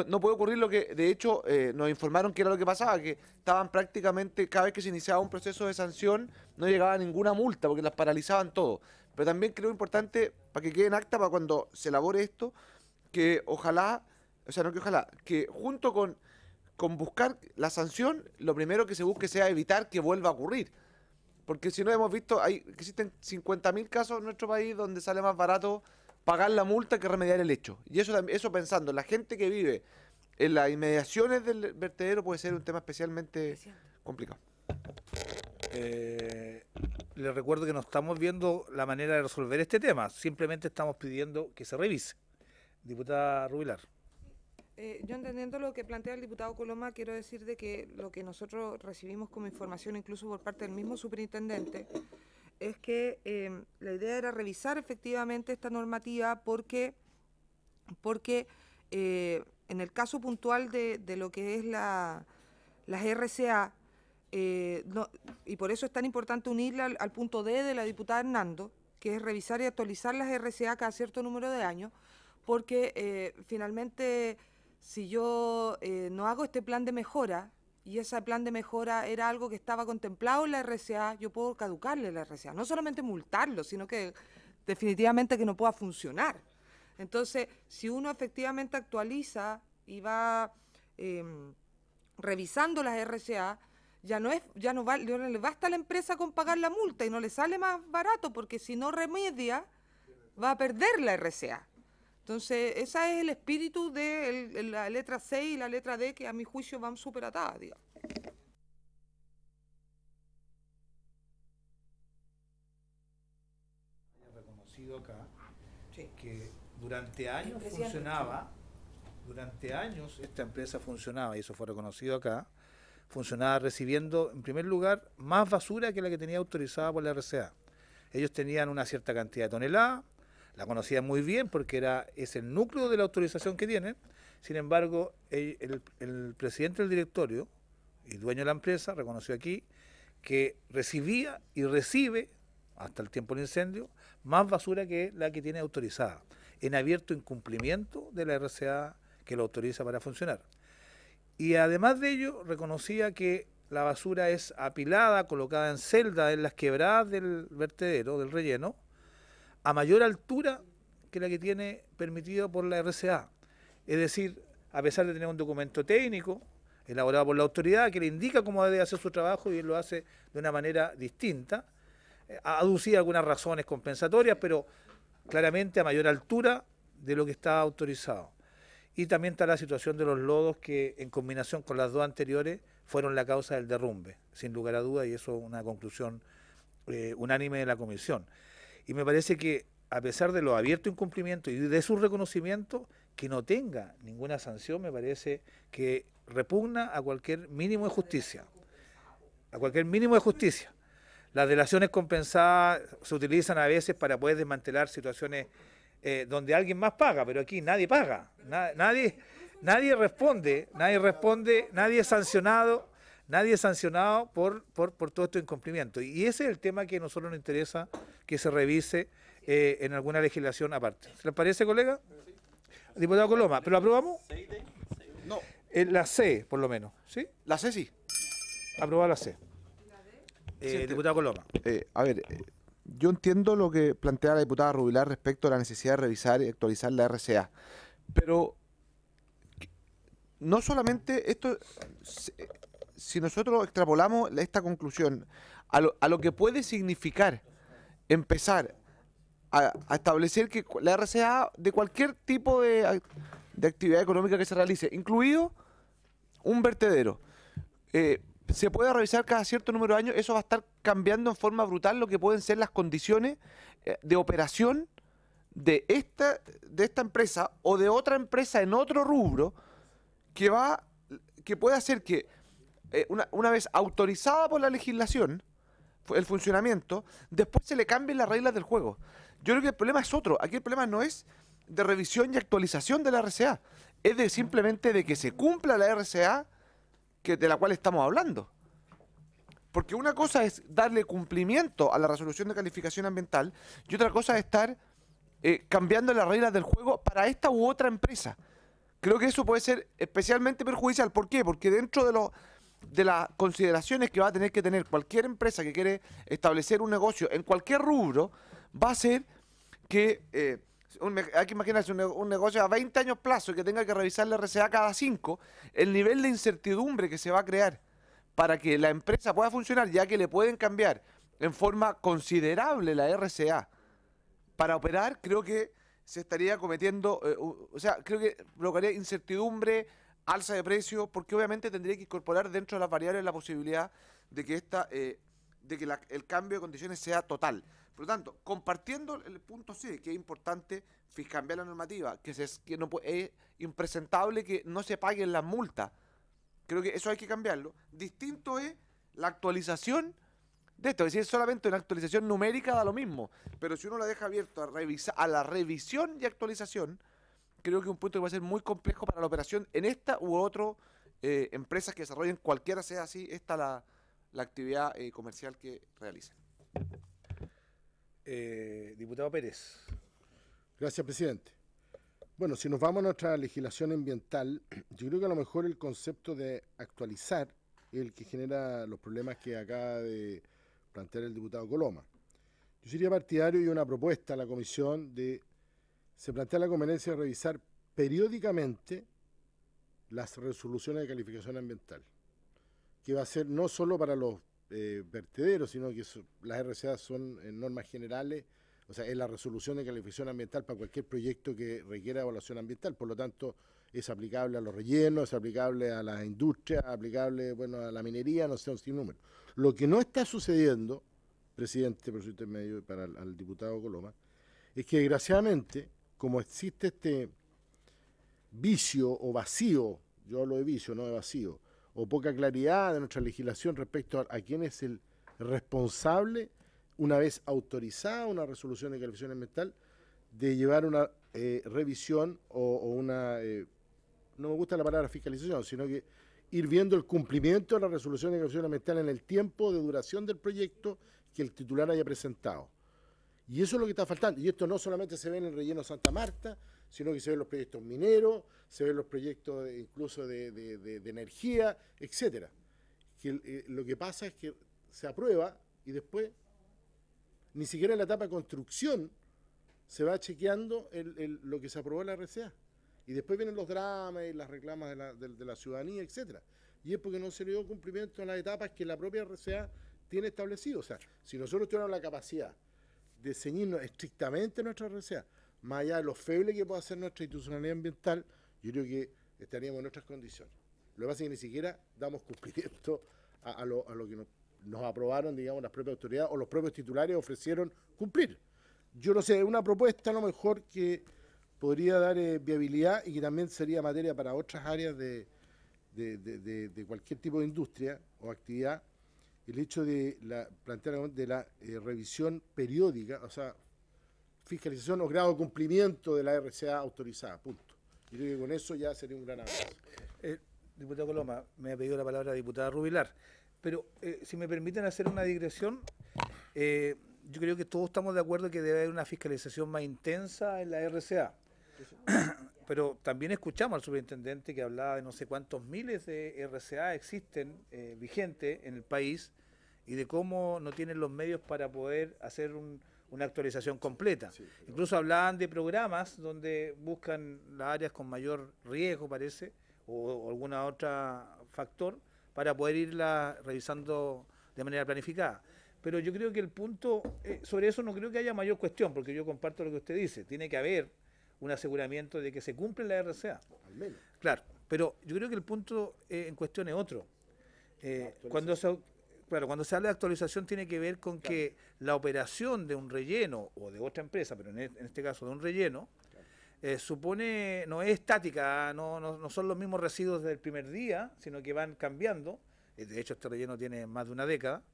no puede ocurrir lo que de hecho nos informaron que era lo que pasaba, que estaban prácticamente, cada vez que se iniciaba un proceso de sanción, no llegaba ninguna multa porque las paralizaban todo. Pero también creo importante, para que quede en acta, para cuando se elabore esto, que ojalá, que junto con buscar la sanción, lo primero que se busque sea evitar que vuelva a ocurrir. Porque si no, hemos visto, que existen 50.000 casos en nuestro país donde sale más barato pagar la multa que remediar el hecho. Y eso pensando, la gente que vive en las inmediaciones del vertedero puede ser un tema especialmente complicado. Les recuerdo que no estamos viendo la manera de resolver este tema, simplemente estamos pidiendo que se revise. Diputada Rubilar. Yo entendiendo lo que plantea el diputado Coloma, quiero decir de que lo que nosotros recibimos como información, incluso por parte del mismo superintendente, es que la idea era revisar efectivamente esta normativa porque en el caso puntual de lo que es las RCA, y por eso es tan importante unirla al punto D de la diputada Hernando, que es revisar y actualizar las RCA cada cierto número de años, porque finalmente si yo no hago este plan de mejora, y ese plan de mejora era algo que estaba contemplado en la RCA, yo puedo caducarle la RCA, no solamente multarlo, sino que definitivamente que no pueda funcionar. Entonces, si uno efectivamente actualiza y va revisando las RCA, ya no le basta a la empresa con pagar la multa y no le sale más barato, porque si no remedia, va a perder la RCA. Entonces, ese es el espíritu de la letra C y la letra D, que a mi juicio van súper atadas, digamos. Reconocido acá que durante años esta empresa funcionaba, y eso fue reconocido acá, funcionaba recibiendo, en primer lugar, más basura que la que tenía autorizada por la RCA. Ellos tenían una cierta cantidad de toneladas, la conocían muy bien porque es el núcleo de la autorización que tienen. Sin embargo, el presidente del directorio y dueño de la empresa reconoció aquí que recibía y recibe, hasta el tiempo del incendio, más basura que la que tiene autorizada, en abierto incumplimiento de la RCA que lo autoriza para funcionar. Y además de ello, reconocía que la basura es apilada, colocada en celdas en las quebradas del vertedero, del relleno, a mayor altura que la que tiene permitido por la RCA. Es decir, a pesar de tener un documento técnico elaborado por la autoridad que le indica cómo debe hacer su trabajo y él lo hace de una manera distinta, aducía algunas razones compensatorias, pero claramente a mayor altura de lo que estaba autorizado. Y también está la situación de los lodos que, en combinación con las dos anteriores, fueron la causa del derrumbe, sin lugar a duda, y eso es una conclusión unánime de la comisión. Y me parece que, a pesar de los abiertos incumplimientos y de su reconocimiento, que no tenga ninguna sanción, me parece que repugna a cualquier mínimo de justicia. a cualquier mínimo de justicia. Las delaciones compensadas se utilizan a veces para poder desmantelar situaciones donde alguien más paga, pero aquí nadie paga, nadie responde, nadie es sancionado por todo este incumplimiento. Y ese es el tema que a nosotros nos interesa que se revise en alguna legislación aparte. ¿Se les parece, colega? Diputado Coloma, ¿pero lo aprobamos? No, La C, por lo menos, ¿sí? la C sí. Aprobada la C. Diputado Coloma. A ver, yo entiendo lo que plantea la diputada Rubilar respecto a la necesidad de revisar y actualizar la RCA, pero no solamente esto, si nosotros extrapolamos esta conclusión a lo que puede significar empezar a establecer que la RCA de cualquier tipo de actividad económica que se realice, incluido un vertedero, se puede revisar cada cierto número de años, eso va a estar cambiando en forma brutal lo que pueden ser las condiciones de operación de esta empresa o de otra empresa en otro rubro que puede hacer que una vez autorizada por la legislación el funcionamiento, después se le cambien las reglas del juego. Yo creo que el problema es otro. Aquí el problema no es de revisión y actualización de la RCA, es de simplemente de que se cumpla la RCA de la cual estamos hablando. Porque una cosa es darle cumplimiento a la resolución de calificación ambiental y otra cosa es estar cambiando las reglas del juego para esta u otra empresa. Creo que eso puede ser especialmente perjudicial. ¿Por qué? Porque dentro de las consideraciones que va a tener que tener cualquier empresa que quiere establecer un negocio en cualquier rubro, va a ser que hay que imaginarse un negocio a 20 años plazo y que tenga que revisar la RCA cada 5, el nivel de incertidumbre que se va a crear para que la empresa pueda funcionar, ya que le pueden cambiar en forma considerable la RCA para operar, creo que se estaría cometiendo, creo que provocaría incertidumbre, alza de precios, porque obviamente tendría que incorporar dentro de las variables la posibilidad de que el cambio de condiciones sea total. Por lo tanto, compartiendo el punto C, que es importante cambiar la normativa, es impresentable que no se paguen las multas. Creo que eso hay que cambiarlo. Distinto es la actualización de esto. Es decir, solamente una actualización numérica da lo mismo. Pero si uno la deja abierto a la revisión y actualización, creo que es un punto que va a ser muy complejo para la operación en esta u otra empresas que desarrollen, cualquiera sea así, la actividad comercial que realicen. Diputado Pérez. Gracias, presidente. Bueno, si nos vamos a nuestra legislación ambiental, yo creo que a lo mejor el concepto de actualizar es el que genera los problemas que acaba de plantear el diputado Coloma. Yo sería partidario y una propuesta a la comisión se plantea la conveniencia de revisar periódicamente las resoluciones de calificación ambiental, que va a ser no solo para los vertederos, sino que las RCA son en normas generales, o sea, es la resolución de calificación ambiental para cualquier proyecto que requiera evaluación ambiental, por lo tanto es aplicable a los rellenos, es aplicable a las industrias, aplicable, a la minería, no sé, un sinnúmero. Lo que no está sucediendo, presidente, por su intermedio para al diputado Coloma, es que desgraciadamente, como existe este vicio o vacío, yo hablo de vicio, no de vacío, o poca claridad de nuestra legislación respecto a quién es el responsable, una vez autorizada una resolución de calificación ambiental, de llevar una revisión o una, no me gusta la palabra fiscalización, sino que ir viendo el cumplimiento de la resolución de calificación ambiental en el tiempo de duración del proyecto que el titular haya presentado. Y eso es lo que está faltando. Y esto no solamente se ve en el relleno Santa Marta, sino que se ve en los proyectos mineros, se ve en los proyectos incluso de energía, etcétera. Lo que pasa es que se aprueba y después, ni siquiera en la etapa de construcción, se va chequeando lo que se aprobó en la RCA. Y después vienen los dramas y las reclamas de la ciudadanía, etcétera. Y es porque no se le dio cumplimiento a las etapas que la propia RCA tiene establecido. O sea, si nosotros tuviéramos la capacidad de ceñirnos estrictamente a nuestra RCA, más allá de lo feble que pueda ser nuestra institucionalidad ambiental, yo creo que estaríamos en otras condiciones. Lo que pasa es que ni siquiera damos cumplimiento a lo que nos aprobaron, digamos, las propias autoridades o los propios titulares ofrecieron cumplir. Yo no sé, una propuesta a lo mejor que podría dar viabilidad y que también sería materia para otras áreas de cualquier tipo de industria o actividad, el hecho de plantear de la revisión periódica, o sea, fiscalización o grado de cumplimiento de la RCA autorizada, punto. Yo creo que con eso ya sería un gran avance. Diputado Coloma, me ha pedido la palabra la diputada Rubilar, pero si me permiten hacer una digresión, yo creo que todos estamos de acuerdo que debe haber una fiscalización más intensa en la RCA. Pero también escuchamos al superintendente que hablaba de no sé cuántos miles de RCA existen vigentes en el país y de cómo no tienen los medios para poder hacer una actualización completa. Sí, incluso hablaban de programas donde buscan las áreas con mayor riesgo, parece, o alguna otra factor, para poder irla revisando de manera planificada. Pero yo creo que el punto, sobre eso no creo que haya mayor cuestión, porque yo comparto lo que usted dice, tiene que haber un aseguramiento de que se cumple la RCA. Al menos. Claro, pero yo creo que el punto en cuestión es otro. Cuando se habla de actualización tiene que ver con que la operación de un relleno o de otra empresa, pero en este caso de un relleno, supone, no es estática, no son los mismos residuos del primer día, sino que van cambiando. De hecho, este relleno tiene más de una década.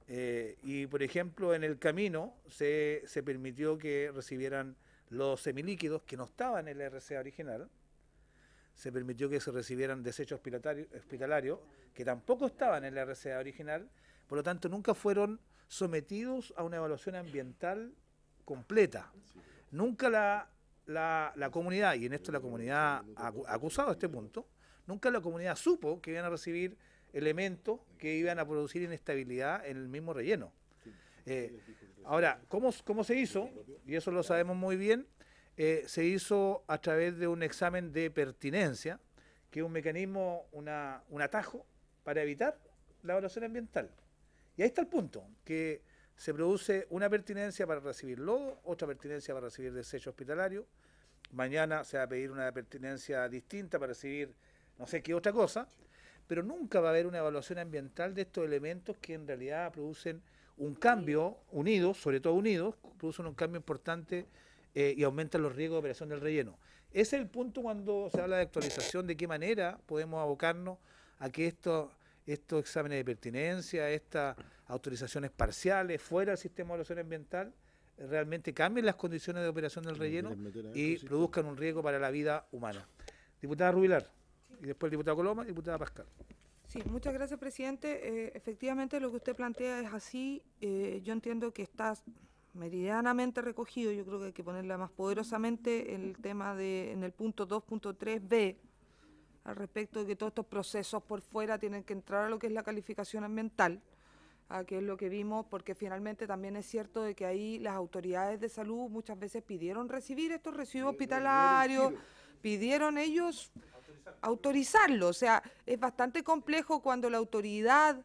Y, por ejemplo, en el camino se permitió que recibieran los semilíquidos que no estaban en la RCA original, se permitió que se recibieran desechos hospitalarios que tampoco estaban en la RCA original, por lo tanto nunca fueron sometidos a una evaluación ambiental completa. Nunca la comunidad, y en esto la comunidad ha acusado a este punto, nunca la comunidad supo que iban a recibir elementos que iban a producir inestabilidad en el mismo relleno. Ahora, ¿cómo se hizo? Y eso lo sabemos muy bien, se hizo a través de un examen de pertinencia, que es un mecanismo, un atajo para evitar la evaluación ambiental. Y ahí está el punto, que se produce una pertinencia para recibir lodo, otra pertinencia para recibir desecho hospitalario, mañana se va a pedir una pertinencia distinta para recibir no sé qué otra cosa, pero nunca va a haber una evaluación ambiental de estos elementos que en realidad producen un cambio, unidos, sobre todo unidos, producen un cambio importante y aumentan los riesgos de operación del relleno. Ese es el punto cuando se habla de actualización, de qué manera podemos abocarnos a que estos exámenes de pertinencia, estas autorizaciones parciales fuera del sistema de evaluación ambiental, realmente cambien las condiciones de operación del relleno y produzcan un riesgo para la vida humana. Diputada Rubilar, y después el diputado Coloma y diputada Pascal. Sí, muchas gracias, presidente. Efectivamente, lo que usted plantea es así. Yo entiendo que está meridianamente recogido. Yo creo que hay que ponerla más poderosamente el tema en el punto 2.3b, al respecto de que todos estos procesos por fuera tienen que entrar a lo que es la calificación ambiental, que es lo que vimos, porque finalmente también es cierto de que ahí las autoridades de salud muchas veces pidieron recibir estos residuos hospitalarios, pidieron ellos autorizarlo. O sea, es bastante complejo cuando la autoridad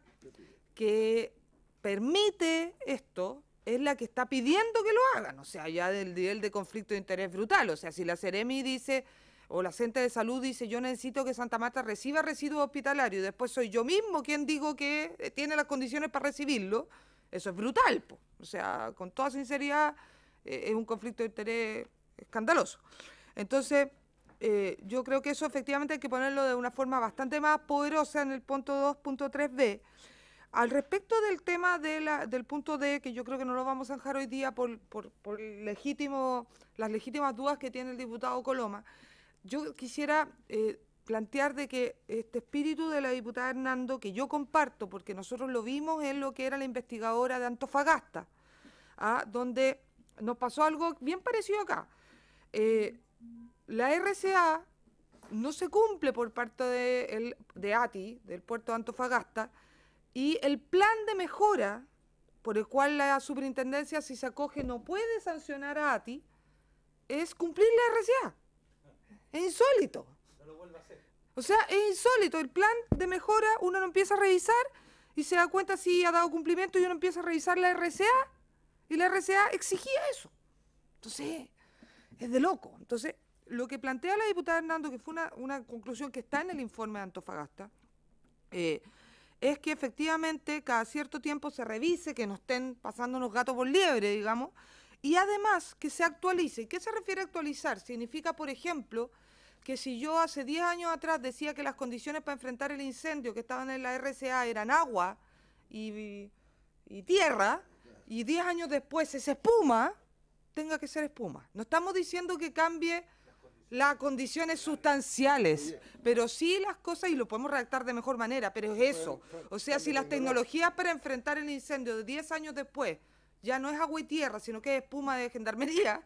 que permite esto es la que está pidiendo que lo hagan. O sea, ya del nivel de conflicto de interés brutal. O sea, si la Seremi dice, o la Cente de Salud dice, yo necesito que Santa Marta reciba residuos hospitalarios, y después soy yo mismo quien digo que tiene las condiciones para recibirlo, eso es brutal, po. O sea, con toda sinceridad, es un conflicto de interés escandaloso. Entonces, yo creo que eso efectivamente hay que ponerlo de una forma bastante más poderosa en el punto 2.3b. Al respecto del tema del punto D, que yo creo que no lo vamos a zanjar hoy día por las legítimas dudas que tiene el diputado Coloma, yo quisiera plantear de que este espíritu de la diputada Hernando, que yo comparto, porque nosotros lo vimos en lo que era la investigadora de Antofagasta, donde nos pasó algo bien parecido acá. La RCA no se cumple por parte de ATI, del puerto de Antofagasta, y el plan de mejora por el cual la superintendencia, si se acoge, no puede sancionar a ATI, es cumplir la RCA. Es insólito. No lo vuelve a hacer. O sea, es insólito. El plan de mejora uno lo empieza a revisar y se da cuenta si ha dado cumplimiento y uno empieza a revisar la RCA y la RCA exigía eso. Entonces, es de loco. Entonces, lo que plantea la diputada Hernando, que fue una conclusión que está en el informe de Antofagasta, es que efectivamente cada cierto tiempo se revise, que no estén pasando unos gatos por liebre, digamos, y además que se actualice. ¿Qué se refiere a actualizar? Significa, por ejemplo, que si yo hace 10 años atrás decía que las condiciones para enfrentar el incendio que estaban en la RCA eran agua y tierra, y 10 años después es espuma, tenga que ser espuma. No estamos diciendo que cambie las condiciones sustanciales, pero sí las cosas, y lo podemos redactar de mejor manera, pero es eso. O sea, si las tecnologías para enfrentar el incendio de 10 años después ya no es agua y tierra, sino que es espuma de gendarmería,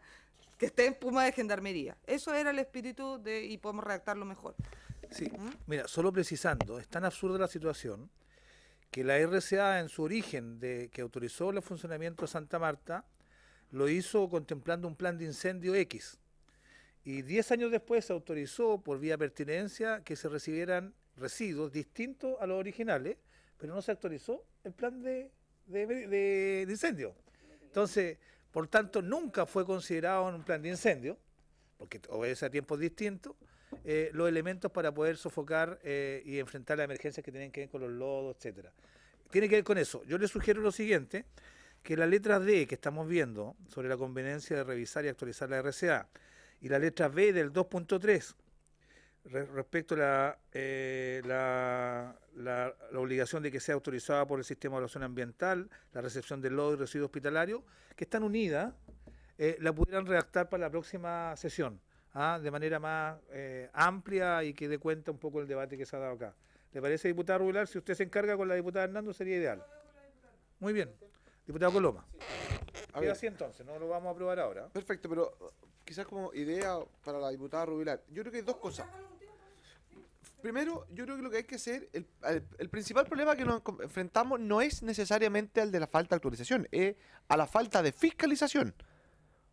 que esté en espuma de gendarmería. Eso era el espíritu y podemos redactarlo mejor. Sí, mira, solo precisando, es tan absurda la situación que la RCA en su origen que autorizó el funcionamiento de Santa Marta, lo hizo contemplando un plan de incendio X. Y 10 años después se autorizó por vía pertinencia que se recibieran residuos distintos a los originales, pero no se actualizó el plan de incendio. Entonces, por tanto, nunca fue considerado en un plan de incendio, porque obedece a tiempos distintos, los elementos para poder sofocar y enfrentar las emergencias que tienen que ver con los lodos, etcétera. Tiene que ver con eso. Yo le sugiero lo siguiente, que la letra D que estamos viendo sobre la conveniencia de revisar y actualizar la RCA y la letra B del 2.3 respecto a la obligación de que sea autorizada por el sistema de evaluación ambiental, la recepción de lodo y residuos hospitalarios, que están unidas, la pudieran redactar para la próxima sesión, de manera más amplia y que dé cuenta un poco del debate que se ha dado acá. ¿Le parece, diputada Rubilar? Si usted se encarga con la diputada Hernando, sería ideal. Muy bien. Diputado Coloma. Queda así entonces, no lo vamos a aprobar ahora. Perfecto, pero quizás como idea para la diputada Rubilar, yo creo que hay dos cosas. Primero, yo creo que lo que hay que hacer, el principal problema que nos enfrentamos no es necesariamente al de la falta de actualización, es a la falta de fiscalización.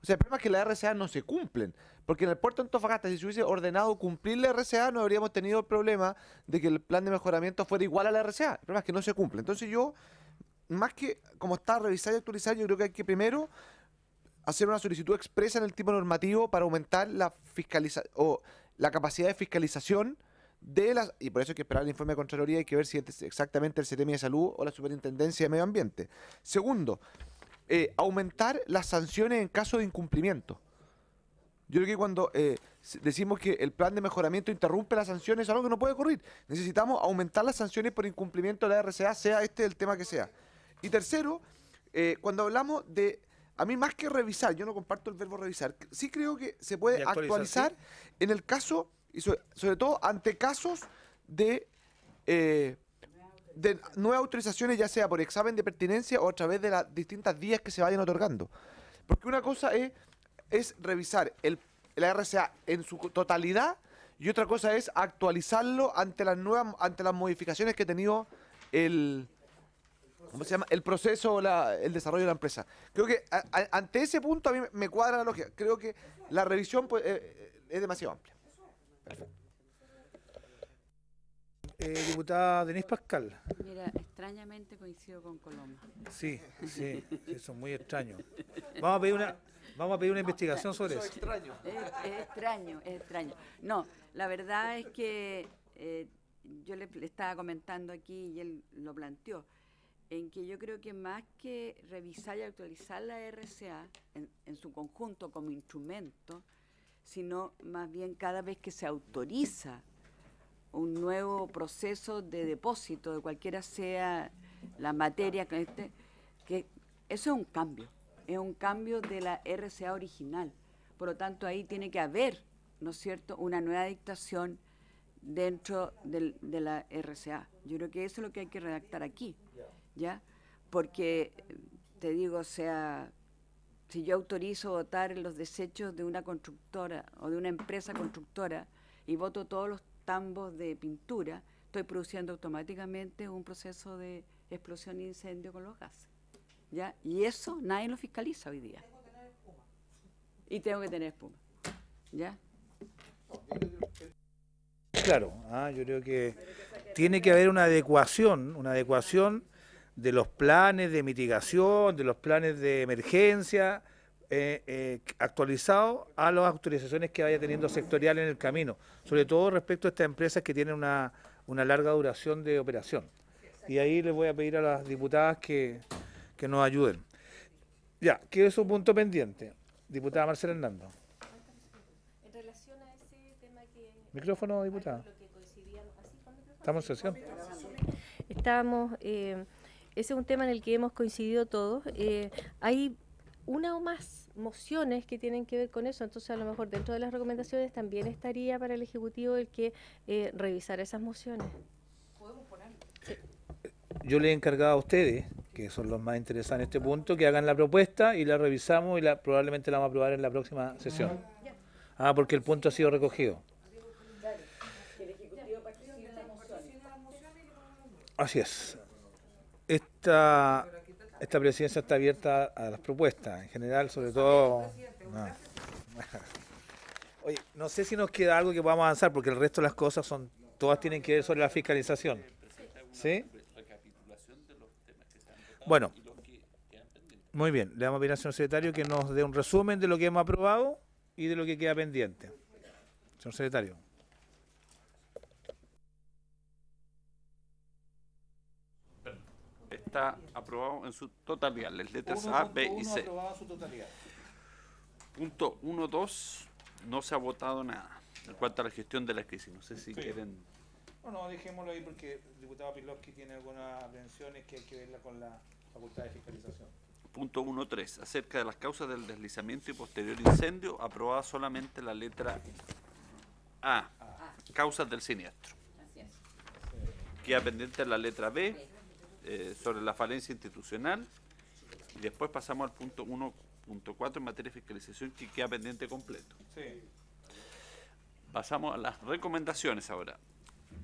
O sea, el problema es que las RCA no se cumplen, porque en el puerto de Antofagasta, si se hubiese ordenado cumplir la RCA, no habríamos tenido el problema de que el plan de mejoramiento fuera igual a la RCA. El problema es que no se cumple. Entonces yo, más que como está revisar y actualizar, yo creo que hay que primero hacer una solicitud expresa en el tipo normativo para aumentar la la capacidad de fiscalización de las, y por eso hay que esperar el informe de Contraloría, hay que ver si es exactamente el CEREMI de Salud o la Superintendencia de Medio Ambiente. Segundo, aumentar las sanciones en caso de incumplimiento. Yo creo que cuando decimos que el plan de mejoramiento interrumpe las sanciones, es algo que no puede ocurrir. Necesitamos aumentar las sanciones por incumplimiento de la RCA, sea este el tema que sea. Y tercero, cuando hablamos de, a mí más que revisar, yo no comparto el verbo revisar, sí creo que se puede actualizar ¿sí? En el caso, y sobre todo ante casos de nuevas autorizaciones, ya sea por examen de pertinencia o a través de las distintas vías que se vayan otorgando. Porque una cosa es revisar la RCA en su totalidad y otra cosa es actualizarlo ante las modificaciones que ha tenido el proceso o el desarrollo de la empresa. Creo que ante ese punto a mí me cuadra la lógica. Creo que la revisión pues, es demasiado amplia. Perfecto. Diputada Denise Pascal. Mira, extrañamente coincido con Coloma. Sí, eso es muy extraño. Vamos a pedir una investigación sobre eso. Es extraño. No, la verdad es que yo le estaba comentando aquí y él lo planteó, en que yo creo que más que revisar y actualizar la RCA en su conjunto como instrumento, sino más bien cada vez que se autoriza un nuevo proceso de depósito, de cualquiera sea la materia, que eso es un cambio de la RCA original. Por lo tanto, ahí tiene que haber, ¿no es cierto?, una nueva dictación dentro de la RCA. Yo creo que eso es lo que hay que redactar aquí, ¿ya? Porque, te digo, o sea, si yo autorizo botar los desechos de una constructora o de una empresa constructora y boto todos los tambos de pintura, estoy produciendo automáticamente un proceso de explosión e incendio con los gases, ¿ya? Y eso nadie lo fiscaliza hoy día. Y tengo que tener espuma, ¿ya? Claro, yo creo que tiene que haber una adecuación de los planes de mitigación, de los planes de emergencia, actualizados a las autorizaciones que vaya teniendo sectorial en el camino, sobre todo respecto a estas empresas que tienen una larga duración de operación. Y ahí les voy a pedir a las diputadas que nos ayuden. Ya, queda su punto pendiente. Diputada Marcela Hernando. En relación a ese tema que... Micrófono, diputada. Estamos en sesión. Estábamos ese es un tema en el que hemos coincidido todos. Hay una o más mociones que tienen que ver con eso, entonces a lo mejor dentro de las recomendaciones también estaría para el Ejecutivo el que revisara esas mociones. Yo le he encargado a ustedes, que son los más interesados en este punto, que hagan la propuesta y la revisamos y probablemente la vamos a aprobar en la próxima sesión. Porque el punto ha sido recogido. Así es. Esta presidencia está abierta a las propuestas, en general, sobre todo... No. Oye, no sé si nos queda algo que podamos avanzar, porque el resto de las cosas todas tienen que ver sobre la fiscalización. ¿Sí? Bueno, muy bien. Le vamos a pedir al señor secretario que nos dé un resumen de lo que hemos aprobado y de lo que queda pendiente. Señor secretario. Está aprobado en su totalidad, las letras A, B y C. Punto 1.2, no se ha votado nada en cuanto a la gestión de la crisis. No sé si quieren... No, dejémoslo ahí porque el diputado Pilowski tiene algunas aprehensiones que hay que verla con la facultad de fiscalización. Punto 1.3, acerca de las causas del deslizamiento y posterior incendio, aprobada solamente la letra A, causas del siniestro. Queda pendiente la letra B, sobre la falencia institucional, y después pasamos al punto 1.4 en materia de fiscalización, que queda pendiente completo. Pasamos a las recomendaciones ahora.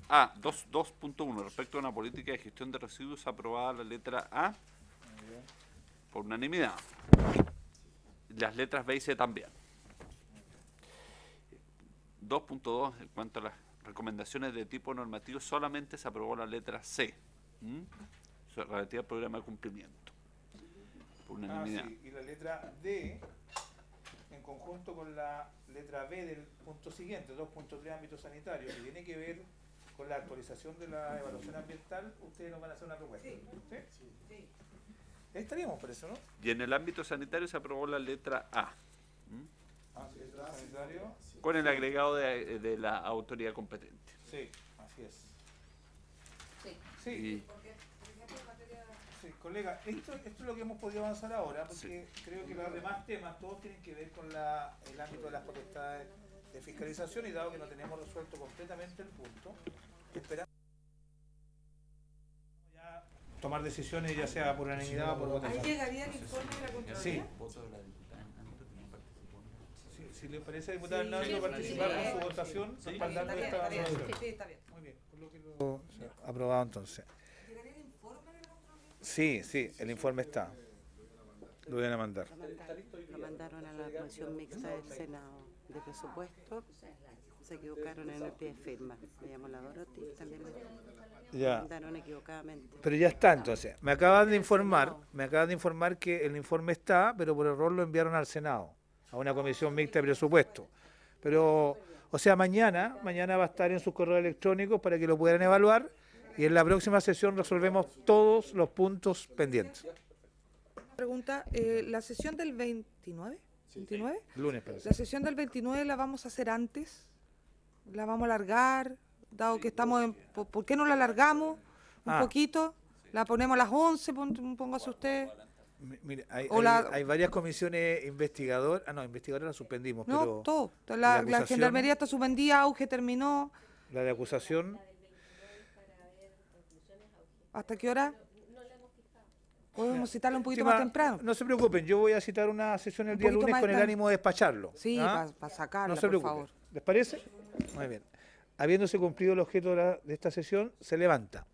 A, 2.1, respecto a una política de gestión de residuos, aprobada la letra A por unanimidad. Las letras B y C también. 2.2, en cuanto a las recomendaciones de tipo normativo, solamente se aprobó la letra C, relativa al programa de cumplimiento, por unanimidad. Sí. Y la letra D, en conjunto con la letra B del punto siguiente, 2.3 ámbito sanitario, que tiene que ver con la actualización de la evaluación ambiental, ustedes nos van a hacer una propuesta. ¿Sí? Estaríamos por eso, ¿no? Y en el ámbito sanitario se aprobó la letra A. Letra sanitario. Con el agregado de la autoridad competente. Sí, así es. Sí. Y, Sí, colega, esto es lo que hemos podido avanzar ahora, porque creo que los demás temas todos tienen que ver con el ámbito de las potestades de fiscalización, y dado que no tenemos resuelto completamente el punto, esperamos ya tomar decisiones, ya sea por unanimidad o por votación. Ahí llegaría el informe de la Contraloría. Sí. Si le parece, diputada Hernández, participar con su votación, respaldando esta resolución. Sí, está bien. Muy bien, por lo que lo aprobado entonces. Sí, el informe está. Lo voy a mandar. Lo mandaron a la Comisión Mixta del Senado de Presupuesto. Se equivocaron en el pie de firma. Me llamo la Dorothy, también me mandaron equivocadamente. Pero ya está entonces. Me acaban de informar que el informe está, pero por error lo enviaron al Senado, a una Comisión Mixta de Presupuesto. Pero, o sea, mañana va a estar en sus correos electrónicos para que lo puedan evaluar. Y en la próxima sesión resolvemos todos los puntos pendientes. Pregunta, la sesión del 29, Lunes, parece. la sesión del 29 la vamos a hacer antes, la vamos a alargar, dado que estamos en... ¿Por qué no la alargamos un poquito? La ponemos a las 11, póngase usted. Mire, hay varias comisiones investigadoras. Investigadoras la suspendimos. No, pero todo. La Gendarmería está suspendida, Auge terminó. La de acusación. ¿Hasta qué hora? Podemos citarlo un poquito más temprano. No se preocupen, yo voy a citar una sesión el día lunes con el ánimo de despacharlo. Sí, para sacarla, no se preocupen, por favor. ¿Les parece? Muy bien. Habiéndose cumplido el objeto de esta sesión, se levanta.